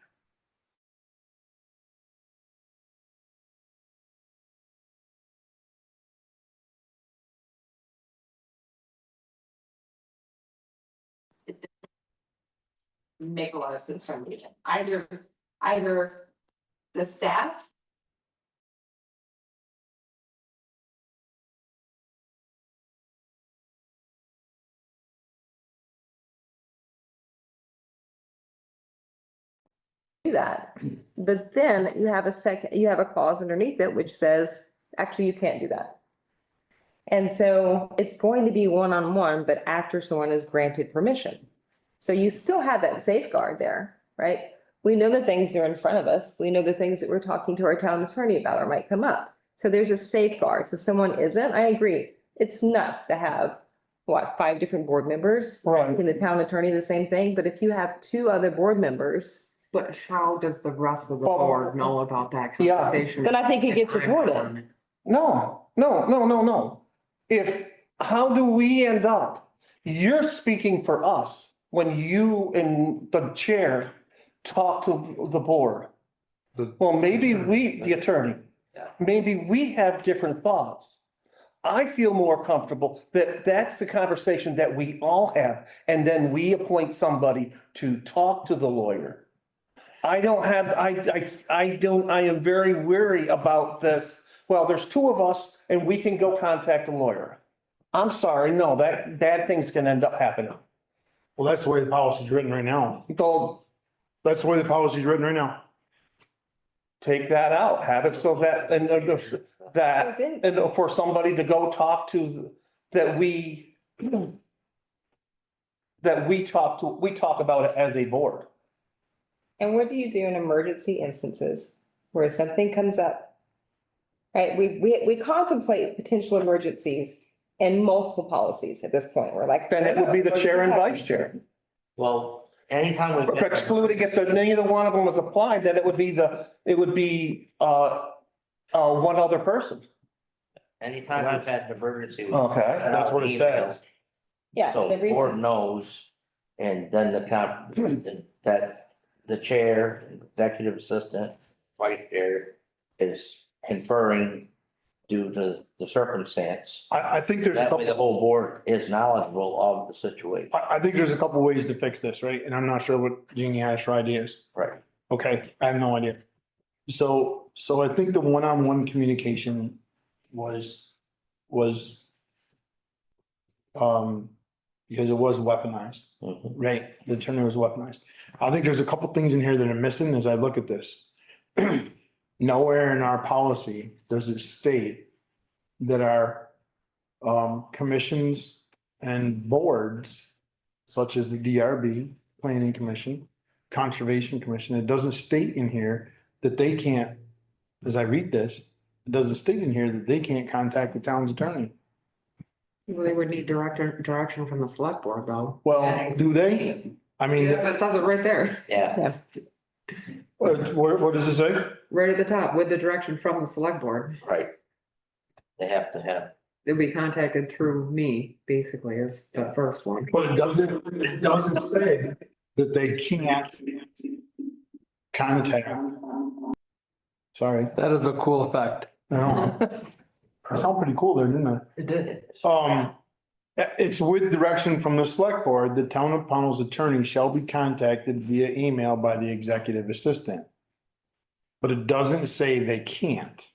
Make a lot of sense from me. Either the staff. Do that, but then you have you have a clause underneath it which says, actually, you can't do that. And so it's going to be one-on-one, but after someone is granted permission. So you still have that safeguard there, right? We know the things that are in front of us. We know the things that we're talking to our town attorney about or might come up. So there's a safeguard. So someone isn't, I agree. It's nuts to have, what, 5 different board members? Right. And the town attorney, the same thing. But if you have 2 other board members, But how does the rest of the Well, board know about that yeah. conversation? then I think it gets If I'm reported. on it? No. How do we end up? You're speaking for us when you and the chair talk to the board. Well, maybe the attorney, maybe we have different thoughts. I feel more comfortable that that's the conversation that we all have, and then we appoint somebody to talk to the lawyer. I am very weary about this. Well, there's 2 of us and we can go contact a lawyer. I'm sorry, no, that bad things can end up happening. Well, that's the way the policy's written right now. So That's the way the policy's written right now. take that out, have it so that, and for somebody to go talk to, we talk about it as a board. And what do you do in emergency instances where something comes up? Right, we contemplate potential emergencies in multiple policies at this point. We're like. Then it would be the chair and vice chair. well, anytime we. Excluding if neither one of them was applied, then it would be one other person. Anytime we've had an emergency. we Okay. send That's out what it says. emails. Yeah, So the the board reason, knows, and then that the chair, executive assistant, vice chair is conferring due to the circumstance. I think there's a That way the couple, whole board is knowledgeable of the situation. I think there's a couple ways to fix this, right? And I'm not sure what Jeannie has for ideas. Right. Okay, I have no idea. So I think the one-on-one communication was because it was weaponized, Mhm. right? The attorney was weaponized. I think there's a couple things in here that are missing as I look at this. Nowhere in our policy does it state that our commissions and boards, such as the DRB, Planning Commission, Conservation Commission, it doesn't state in here that they can't, as I read this, it doesn't state in here that they can't contact the town's attorney. Well, they would need direction from the select board though. Well, do they? I mean, Yes, it says it right there, Yeah, what does it say? right at the top, with the direction from the select board. right. They have to have, They'll be contacted through me, basically, is the first one. But it doesn't say that they can't contact. Sorry, That is a cool effect. no. It sounded pretty cool there, didn't it? It did. It's with direction from the select board, the town of Pownell's attorney shall be contacted via email by the executive assistant. But it doesn't say they can't.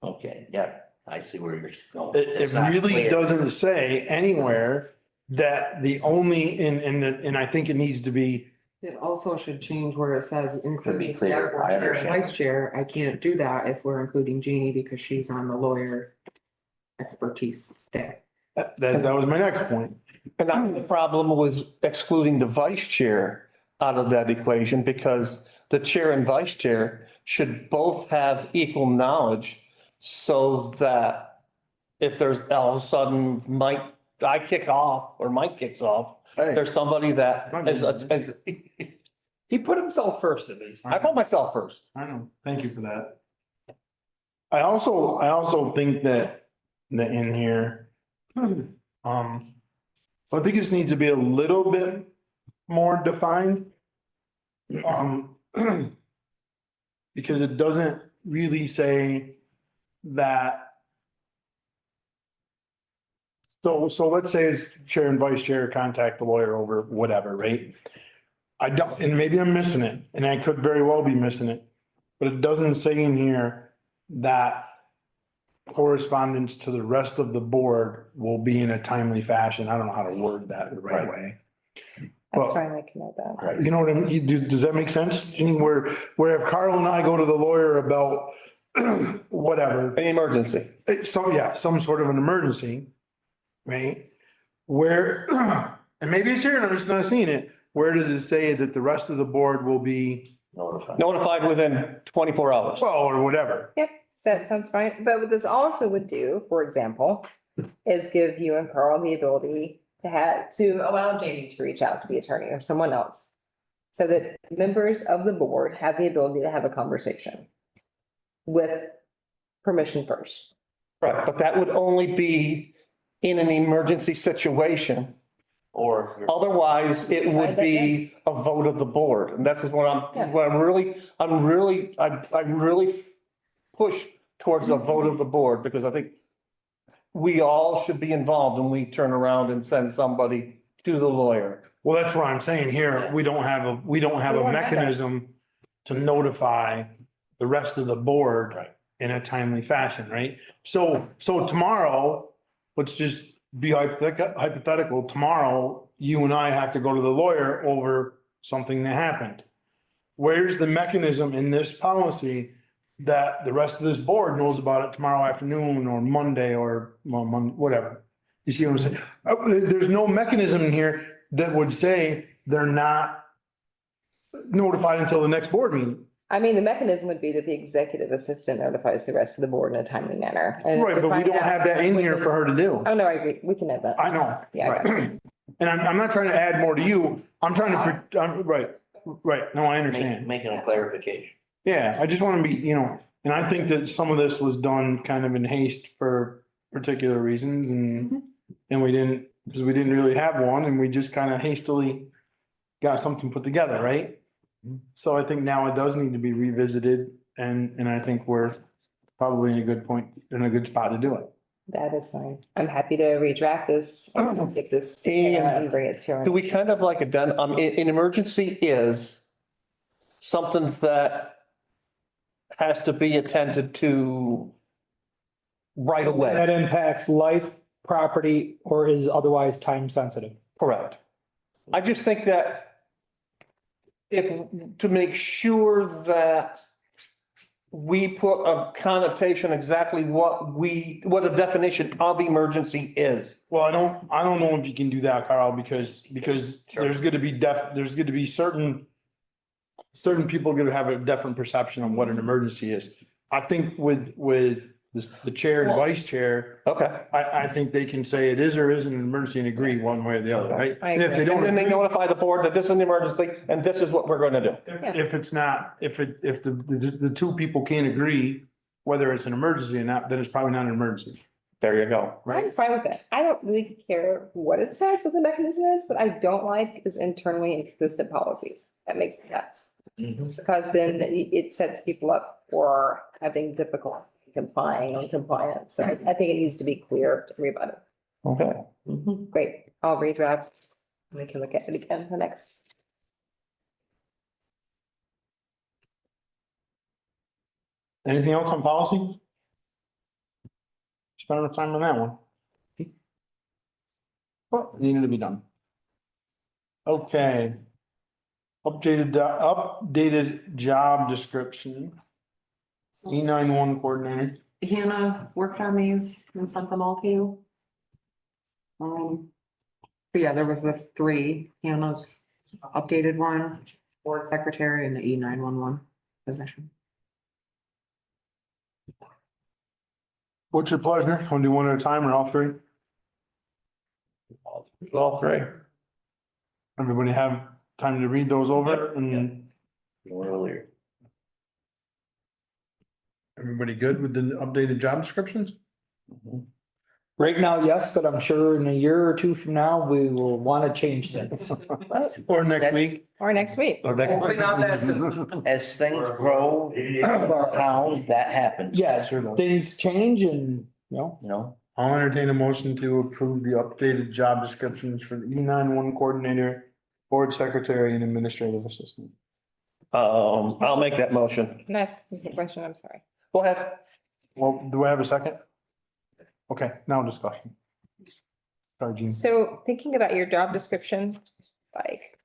okay, yeah, I see where you're going. It It's not really clear. doesn't say anywhere that the only, and I think it needs to be, It also should change where it says including clear, select board I chair and understand. vice chair. I can't do that if we're including Jeannie because she's on the lawyer expertise there. That was my next point. And the problem was excluding the vice chair out of that equation because the chair and vice chair should both have equal knowledge so that if there's all of a sudden I kick off or Mike kicks off, Hey. there's somebody that is, He put himself first at least. I put myself first. I know, thank you for that. I also think that in here, so I think this needs to be a little bit more defined. Because it doesn't really say that. So let's say it's chair and vice chair, contact the lawyer over whatever, right? I don't, and maybe I'm missing it, and I could very well be missing it, but it doesn't say in here that correspondence to the rest of the board will be in a timely fashion. I don't know how to word that the right way. That's fine, I can note that. You know what I mean? Does that make sense? Jean? Where if Carl and I go to the lawyer about whatever, Any emergency. some sort of an emergency, right? Where, and maybe it's here and I'm just not seeing it. Where does it say that the rest of the board will be, Notified within 24 hours. well, or whatever? Yep, that sounds fine. But what this also would do, for example, is give you and Carl the ability to allow Jamie to reach out to the attorney or someone else. So that members of the board have the ability to have a conversation with permission first. Right, but that would only be in an emergency situation. Or Otherwise, it would be a vote of the board. And that's what I'm really push towards a vote of the board because I think we all should be involved when we turn around and send somebody to the lawyer. Well, that's what I'm saying here. We don't have a mechanism to notify the rest of the board in a timely fashion, right? So tomorrow, let's just be hypothetical. Tomorrow, you and I have to go to the lawyer over something that happened. Where's the mechanism in this policy that the rest of this board knows about it tomorrow afternoon or Monday or whatever? You see what I'm saying? There's no mechanism in here that would say they're not notified until the next board meeting. I mean, the mechanism would be that the executive assistant notifies the rest of the board in a timely manner. And Right, but we don't have that in here for her to do. Oh, no, I agree. We can add that. I know. Yeah, I got Right. And I'm not trying to add more to you. I'm trying to, right. No, I understand. making a clarification. Yeah, I just want to be, and I think that some of this was done kind of in haste for particular reasons and we didn't, because we didn't really have one and we just kind of hastily got something put together, right? So I think now it does need to be revisited and I think we're probably in a good point, in a good spot to do it. That is fine. I'm happy to redraft this and take this and bring it to her. Do we kind of like an emergency is something that has to be attended to right away? That impacts life, property, or is otherwise time sensitive. Correct. I just think that to make sure that we put a connotation exactly what a definition of emergency is. Well, I don't know if you can do that, Carl, because there's gonna be certain people gonna have a different perception of what an emergency is. I think with the chair and vice chair, Okay. I think they can say it is or isn't an emergency and agree one way or the other, right? I And if they agree. don't, And then they notify the board that this is an emergency and this is what we're going to do. if it's not, if the two people can't agree whether it's an emergency or not, then it's probably not an emergency. There you go. I'm fine with that. I don't really care what it says, what the mechanism is, but I don't like is internally inconsistent policies. That makes me nuts. Because then it sets people up for having difficulty complying on compliance. So I think it needs to be clear to everybody. Okay. Great. I'll redraft. We can look at it again the next. Anything else on policy? Spend enough time on that one. Well, needed to be done. Okay. Updated job description. E91 coordinator. Hannah worked on these and sent them all to you. So yeah, there was the three, Hannah's updated one, board secretary and the E911 position. What's your pleasure? Want to do one at a time or all three? All three. Everybody have time to read those over and Earlier. everybody good with the updated job descriptions? Right now, yes, but I'm sure in a year or two from now, we will want to change things. Or next week? Or next week. Or next Hopefully not that soon. As things grow, now that happens. Yeah, Sure. things change and, You know, I'll entertain a motion to approve the updated job descriptions for the E911 coordinator, board secretary and administrative assistant. I'll make that motion. Can I ask a question? I'm sorry. Go ahead. Well, do I have a second? Okay, now discussion. Sorry, Jean. So thinking about your job description, like,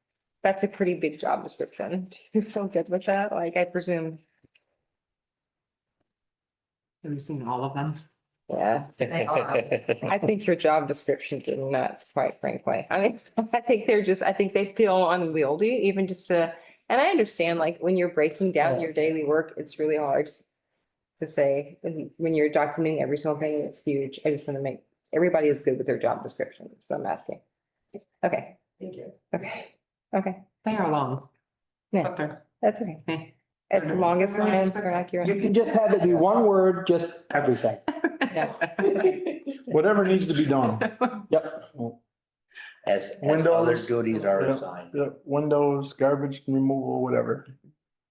that's a pretty big job description. You feel good with that? Like, I presume, Have you seen all of them? yeah. They are. I think your job descriptions are nuts, quite frankly. I mean, I think they feel unwieldy, even just to, and I understand, like, when you're breaking down your daily work, it's really hard to say, when you're documenting every single thing, it's huge. I just want to make, everybody is good with their job description. That's what I'm asking. Okay, Thank you. okay, They are long. Yeah. But they're, that's okay. eh. As long as they're accurate. you can just have it be one word, just everything. Yeah. Whatever needs to be done. Yep. as other Windows. duties are assigned. Windows, garbage removal, whatever.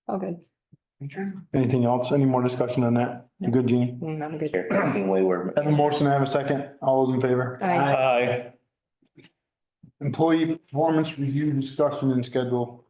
All good. Anything else? Any more discussion on that? You good, Jeannie? I'm good. You're taking away where. Have a motion, I have a second. All those in favor? Aye. Employee performance review discussion and schedule.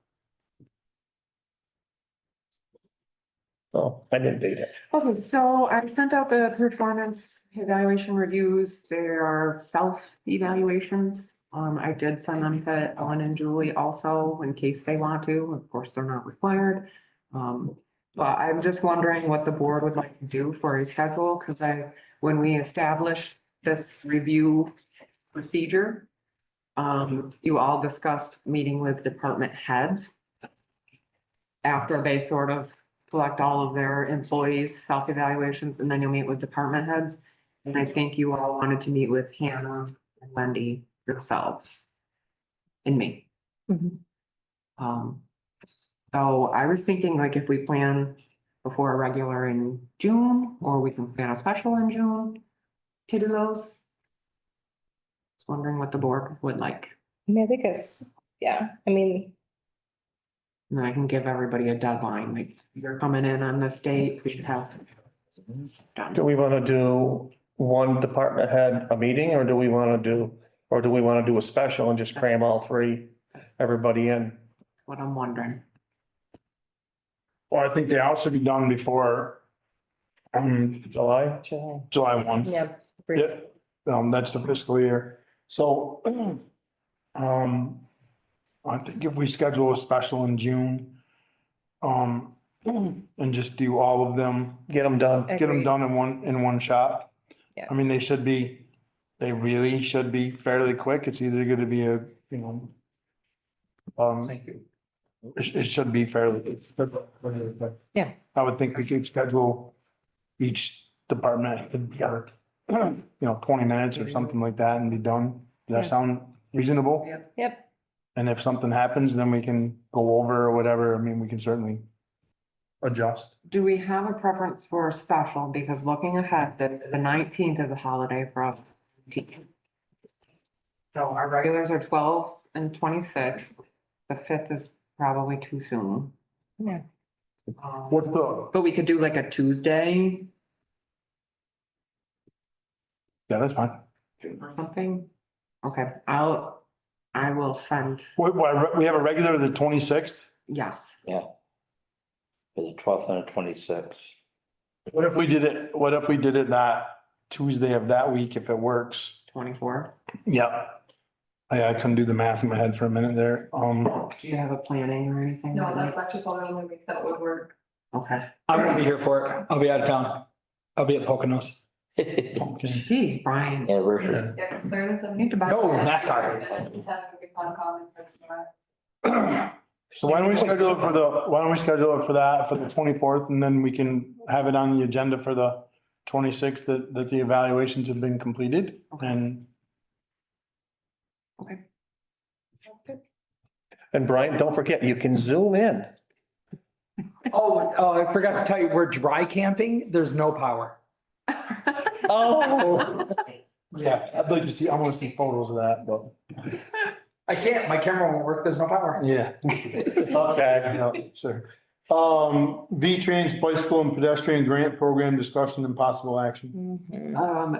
Oh, I didn't do that. Okay, so I sent out the performance evaluation reviews. There are self-evaluations. I did send them to Ellen and Julie also in case they want to. Of course, they're not required. But I'm just wondering what the board would like to do for a schedule, because when we established this review procedure, you all discussed meeting with department heads after they sort of collect all of their employees' self-evaluations, and then you'll meet with department heads. And I think you all wanted to meet with Hannah and Wendy yourselves and me. Mhm. So I was thinking, like, if we plan before a regular in June, or we can plan a special in June to do those. Just wondering what the board would like, I mean, I think it's, yeah, I mean, and then I can give everybody a deadline, like, you're coming in on this date, please have. Done. Do we want to do one department head a meeting, or do we want to do a special and just cram all three, everybody in? What I'm wondering. Well, I think they all should be done before July? July 1. yeah. Yeah, that's the fiscal year. So, I think if we schedule a special in June, and just do all of them, Get them done. get them Agreed. done in one shot. Yeah. I mean, they really should be fairly quick. It's either gonna be Thank you. it should be fairly. Yeah. I would think we could schedule each department for, 20 minutes or something like that and be done. Does that Yeah. sound reasonable? Yep. And if something happens, then we can go over or whatever. I mean, we can certainly adjust. Do we have a preference for a special? Because looking ahead, the 19th is a holiday for us. So our regulars are 12th and 26th. The 5th is probably too soon. Yeah. What's the? But we could do like a Tuesday Yeah, that's fine. or something. Okay, I will send, We have a regular the 26th. yes. For the 12th and the 26th. What if we did it that Tuesday of that week, if it works? 24. Yeah. I couldn't do the math in my head for a minute there. Do you have a planning or anything? No, that's actually the only week that would work. Okay, I won't be here for it. I'll be out of town. I'll be at Poconos. Jeez, Brian. Anniversary. Yeah, because they're in some. Need to buy- No, that's all right. So why don't we schedule it for that, for the 24th, and then we can have it on the agenda for the 26th, that the evaluations have been completed, and Okay. And Brian, don't forget, you can zoom in. Oh, I forgot to tell you, we're dry camping. There's no power. Oh. yeah, I'd like to see, I want to see photos of that, but I can't, my camera won't work. There's no power. yeah. Okay. Yeah, sure. V-Trans Bicycle and Pedestrian Grant Program discussion and possible action.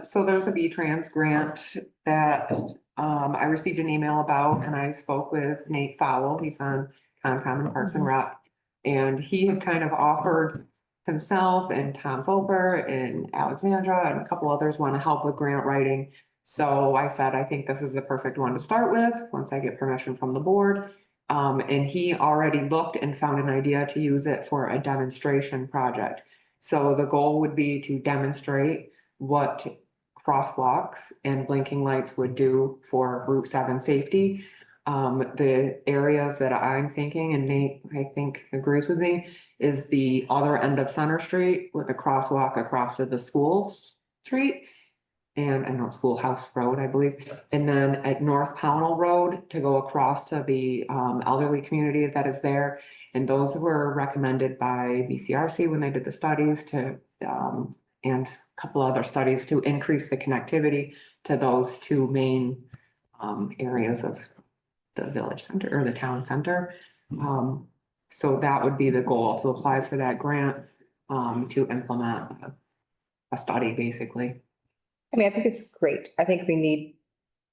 So there's a V-Trans grant that, I received an email about, and I spoke with Nate Fowle, he's on Concom and Parks and Rec. And he had kind of offered himself and Tom Zolper and Alexandra and a couple others want to help with grant writing. So I said, I think this is the perfect one to start with, once I get permission from the board. And he already looked and found an idea to use it for a demonstration project. So the goal would be to demonstrate what crosswalks and blinking lights would do for Route 7 safety. The areas that I'm thinking, and Nate, I think, agrees with me, is the other end of Center Street with a crosswalk across to the school street. And I know Schoolhouse Road, I believe, and then at North Pownal Road to go across to the elderly community that is there. And those were recommended by BCRC when they did the studies to, and a couple other studies to increase the connectivity to those two main areas of the village center or the town center. So that would be the goal, to apply for that grant, to implement a study, basically. I mean, I think it's great. I think we need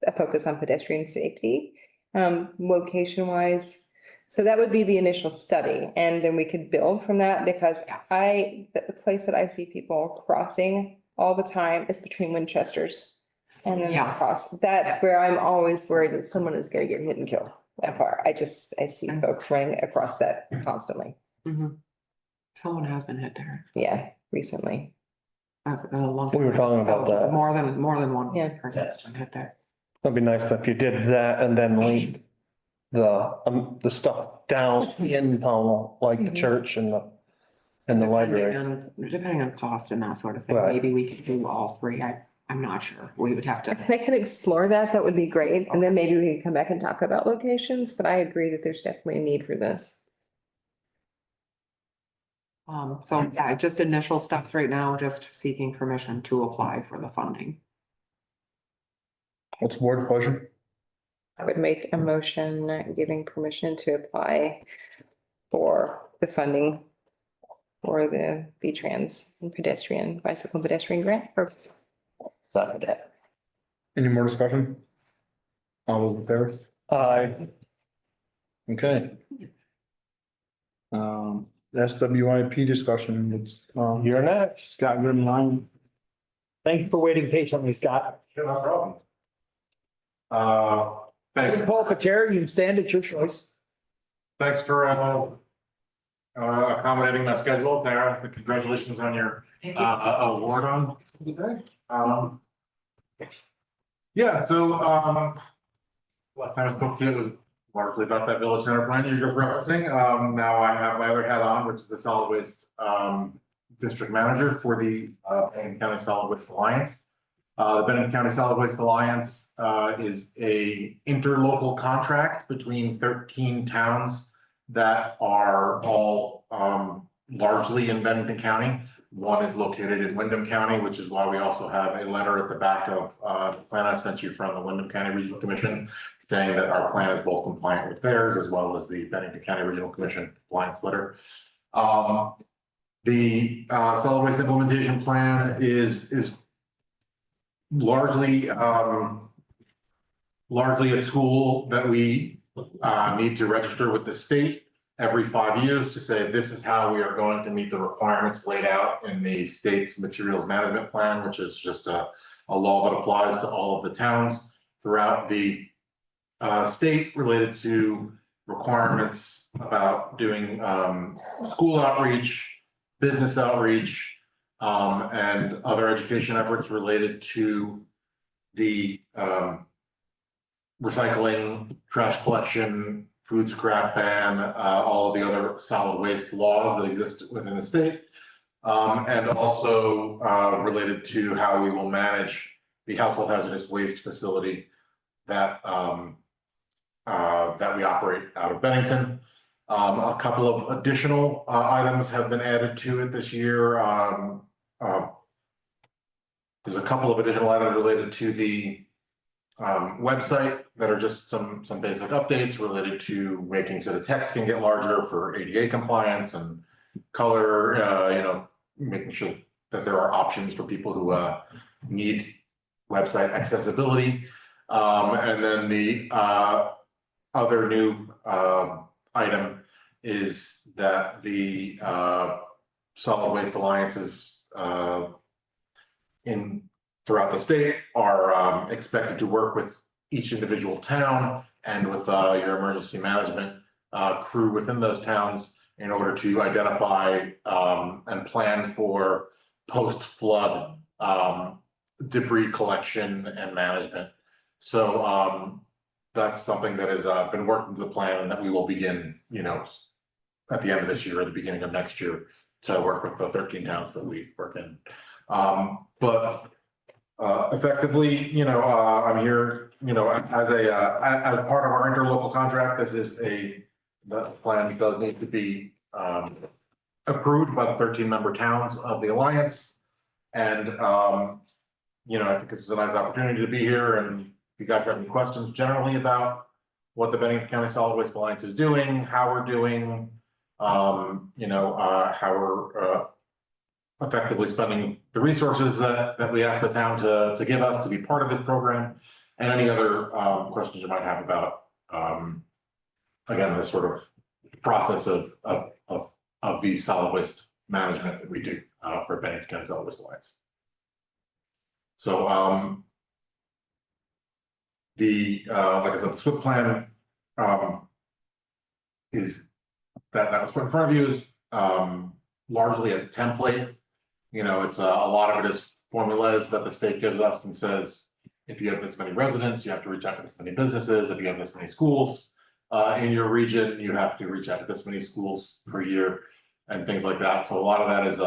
a focus on pedestrian safety, location wise. So that would be the initial study, and then we could build from that, because the place that I see people crossing all the time is between Winchester's. And then Yes. across, that's where I'm always worried that someone is gonna get hit and killed that far. I see folks running across that constantly. Someone has been hit there. Yeah, recently. A long We were talking about that. More than one Yeah. person has been hit there. It'd be nice if you did that and then link the stuff down in Pownal, like the Mhm. church and the library. Depending on cost and that sort of thing, Right. maybe we could do all three. I'm not sure. We would have to. If they could explore that, that would be great. And then maybe we can come back and talk about locations, but I agree that there's definitely a need for this. So yeah, just initial steps right now, just seeking permission to apply for the funding. What's board pleasure? I would make a motion giving permission to apply for the funding for the V-Trans and bicycle pedestrian grant. Or Second that. Any more discussion? All those in favor? Okay. SWIP discussion, it's, You're next. Scott Grimline. Thank you for waiting patiently, Scott. No problem. You Thanks, can pull up a chair, you can stand at your choice. thanks for accommodating my schedule, Tara. Congratulations on your award on today. Yeah, so last time I spoke to you, it was largely about that village center plan you're just referencing. Now I have my other hat on, which is the solid waste district manager for the Bennington County Solid Waste Alliance. The Bennington County Solid Waste Alliance is a interlocal contract between 13 towns that are all largely in Bennington County. One is located in Windham County, which is why we also have a letter at the back of the plan I sent you from the Windham County Regional Commission saying that our plan is both compliant with theirs as well as the Bennington County Regional Commission compliance letter. The solid waste implementation plan is largely a tool that we need to register with the state every 5 years to say, this is how we are going to meet the requirements laid out in the state's materials management plan, which is just a law that applies to all of the towns throughout the state related to requirements about doing school outreach, business outreach, and other education efforts related to the, recycling, trash collection, food scrap ban, all of the other solid waste laws that exist within the state. And also, related to how we will manage the household hazardous waste facility that, that we operate out of Bennington. A couple of additional, items have been added to it this year. There's a couple of additional items related to the, website that are just some basic updates related to making so the text can get larger for ADA compliance and color, making sure that there are options for people who need website accessibility. And then the other new item is that the solid waste alliances throughout the state are expected to work with each individual town and with your emergency management crew within those towns in order to identify and plan for post-flood debris collection and management. So that's something that has been worked into the plan and that we will begin, at the end of this year or the beginning of next year to work with the 13 towns that we work in. But effectively, I'm here, as part of our interlocal contract, the plan does need to be approved by the 13-member towns of the alliance. And, I think this is a nice opportunity to be here. And if you guys have any questions generally about what the Bennington County Solid Waste Alliance is doing, how we're doing, how we're effectively spending the resources that we ask the town to give us to be part of this program, and any other questions you might have about again, this sort of process of the solid waste management that we do for Bennington County Solid Waste Alliance. So like I said, the SWIP plan is that was put in front of you is largely a template. It's a lot of it is formulas that the state gives us and says, if you have this many residents, you have to reach out to this many businesses. If you have this many schools in your region, you have to reach out to this many schools per year and things like that. So a lot of that is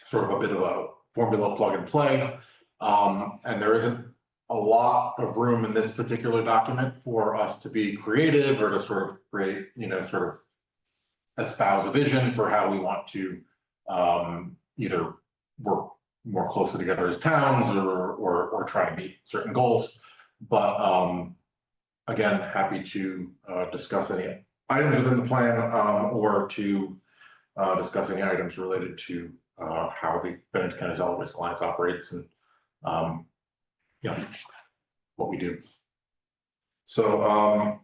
sort of a bit of a formula plug and play. And there isn't a lot of room in this particular document for us to be creative or to sort of create, sort of espouse a vision for how we want to either work more closely together as towns or try to meet certain goals. But again, happy to discuss any items within the plan or to discuss any items related to how the Bennington County Solid Waste Alliance operates and what we do. So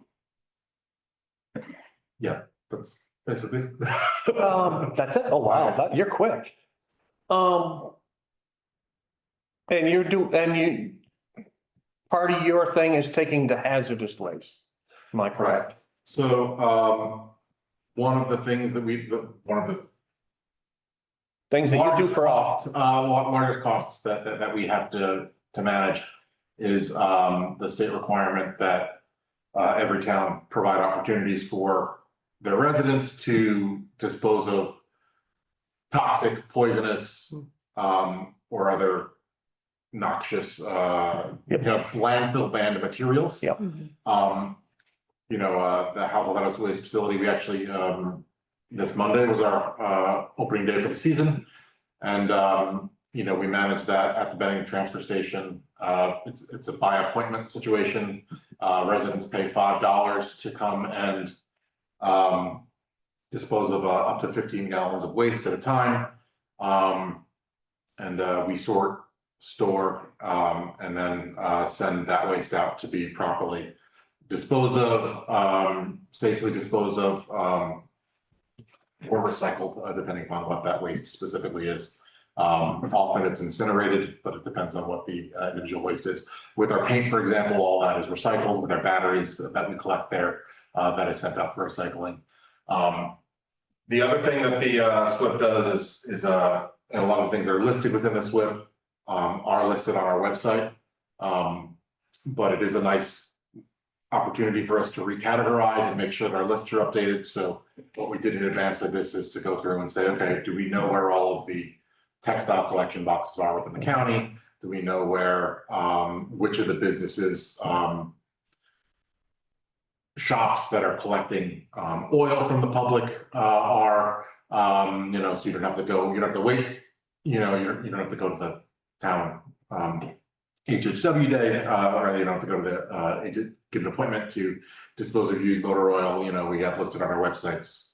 yeah, that's basically. That's it? Oh, wow, you're quick. And part of your thing is taking the hazardous waste, am I correct? So one of the things that Things that you do for us. largest costs that we have to manage is the state requirement that every town provide opportunities for their residents to dispose of toxic, poisonous, or other noxious, landfill banned materials. Yep. The household hazardous waste facility, we actually, this Monday was our opening day for the season. And, we manage that at the Bennington transfer station. It's a by appointment situation. Residents pay $5 to come and dispose of up to 15 gallons of waste at a time. And we sort, store, and then send that waste out to be properly disposed of, safely disposed of, or recycled, depending upon what that waste specifically is. Often it's incinerated, but it depends on what the individual waste is. With our paint, for example, all that is recycled. With our batteries that we collect there, that is sent out for recycling. The other thing that the SWIP does is and a lot of the things that are listed within the SWIP are listed on our website. But it is a nice opportunity for us to recategorize and make sure that our lists are updated. So what we did in advance of this is to go through and say, okay, do we know where all of the textile collection boxes are within the county? Do we know where, which of the businesses, shops that are collecting oil from the public are, so you don't have to go, you don't have to wait, you don't have to go to the town HHW day, or you don't have to go to the get an appointment to dispose of used motor oil. We have listed on our websites,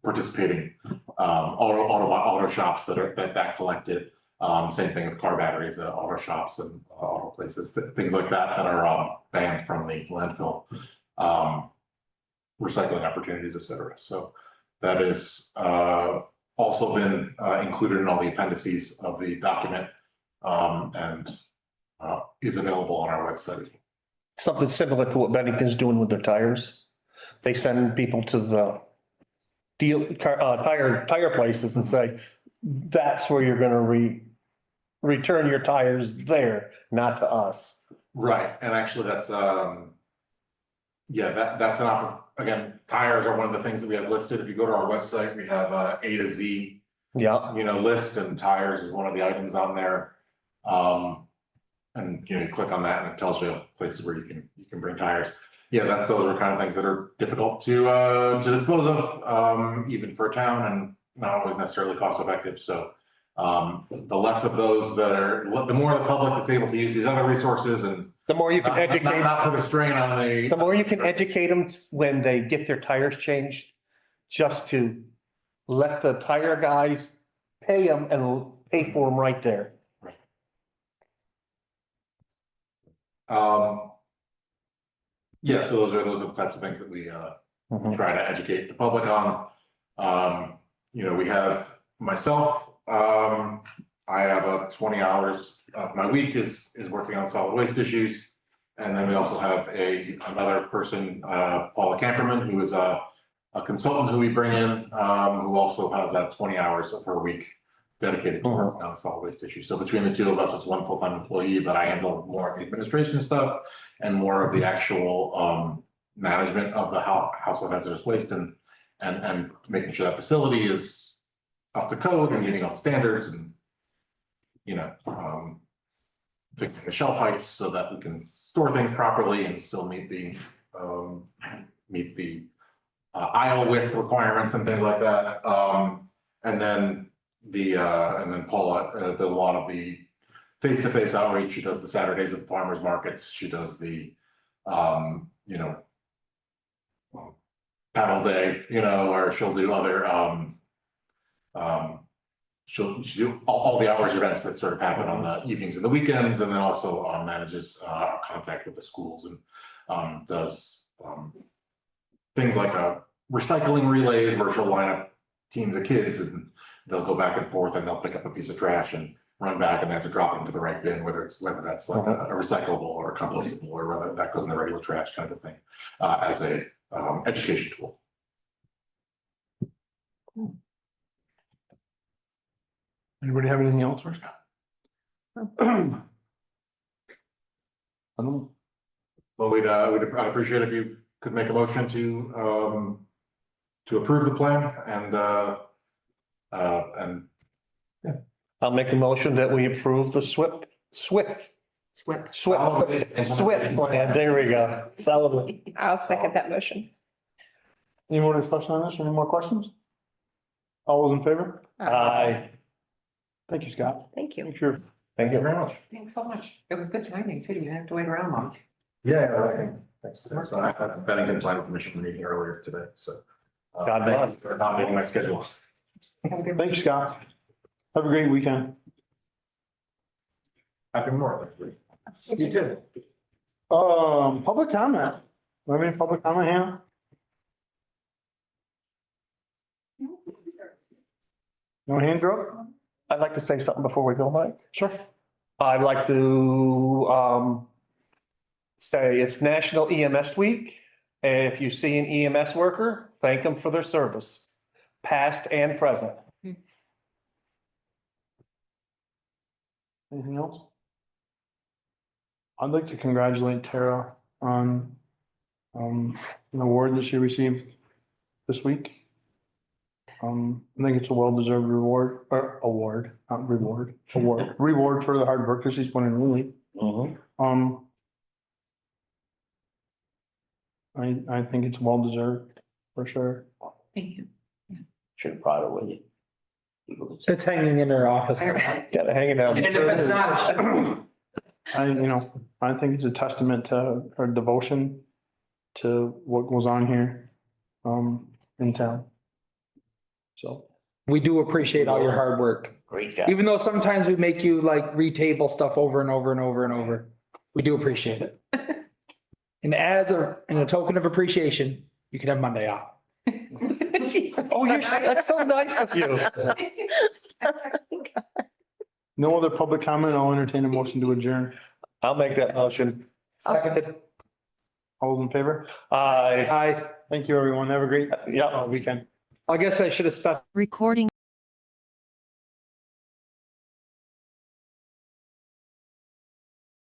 participating auto shops that collect it. Same thing with car batteries, auto shops and auto places, things like that are banned from the landfill. Recycling opportunities, et cetera. So that is also been included in all the appendices of the document and is available on our website. Something similar to what Bennington's doing with their tires. They send people to the tire places and say, that's where you're gonna return your tires there, not to us. Right, and actually that's that's again, tires are one of the things that we have listed. If you go to our website, we have A to Z, Yeah, list, and tires is one of the items on there. And you click on that and it tells you places where you can bring tires. Yeah, those are kind of things that are difficult to dispose of, even for a town, and not always necessarily cost effective. So the less of those the more the public that's able to use these other resources, and the more you can educate. not put a strain on The more you can educate them when they get their tires changed, just to let the tire guys pay them and pay for them right there. So those are the types of things that we try to educate the public on. We have myself, I have 20 hours of my week is working on solid waste issues. And then we also have another person, Paula Camperman, who is a consultant who we bring in, who also has that 20 hours of her week dedicated to working on solid waste issues. So between the two of us, it's one full-time employee, but I handle more of the administration stuff and more of the actual management of the household hazardous waste and making sure that facility is up to code and meeting all the standards and, fixing the shelf heights so that we can store things properly and still meet the aisle width requirements and things like that. And then Paula does a lot of the face-to-face outreach. She does the Saturdays at the farmers markets. She does the panel day, or she'll do other she'll do all the hours events that sort of happen on the evenings and the weekends, and then also manages contact with the schools and does things like recycling relays where she'll line up teams of kids and they'll go back and forth and they'll pick up a piece of trash and run back and they have to drop it into the right bin, whether that's like a recyclable or a compostable or whether that goes in the regular trash kind of a thing, as a education tool. Anybody have anything else for Scott? Well, I'd appreciate if you could make a motion to approve the plan and I'll make a motion that we approve the SWIP plan. There we go. Solid. I'll second that motion. Any more discussion on this? Any more questions? All those in favor? Aye. Thank you, Scott. Thank you. Thank you. thank you very much. Thanks so much. It was good timing too. You didn't have to wait around long. Yeah, thanks. So I had a Bennington Planning Commission meeting earlier today, so. God bless. Thank you for accommodating my schedule. Have a good Thank you, Scott. Have a great weekend. Happy Memorial Day. You too. Public comment. I mean, public comment, Hannah? No hands are up? I'd like to say something before we go, Mike. Sure. I'd like to say it's National EMS Week. And if you see an EMS worker, thank them for their service, past and present. Anything else? I'd like to congratulate Tara on an award that she received this week. I think it's a well-deserved reward, or award, not reward, reward for the hard work that she's put in really. Mhm. I think it's well-deserved, for sure. Thank you. Should have brought it with you. It's hanging in her office. Gotta hang it out. And if it's not, I think it's a testament to her devotion to what goes on here, in town. So, we do appreciate all your hard work. Great job. Even though sometimes we make you like retable stuff over and over and over and over. We do appreciate it. And in a token of appreciation, you can have Monday off. Oh, that's so nice of you. no other public comment. I'll entertain a motion to adjourn. I'll make that motion. Seconded. All those in favor? Aye. Aye. Thank you, everyone. Have a great Yeah. weekend. I guess I should have specified. Recording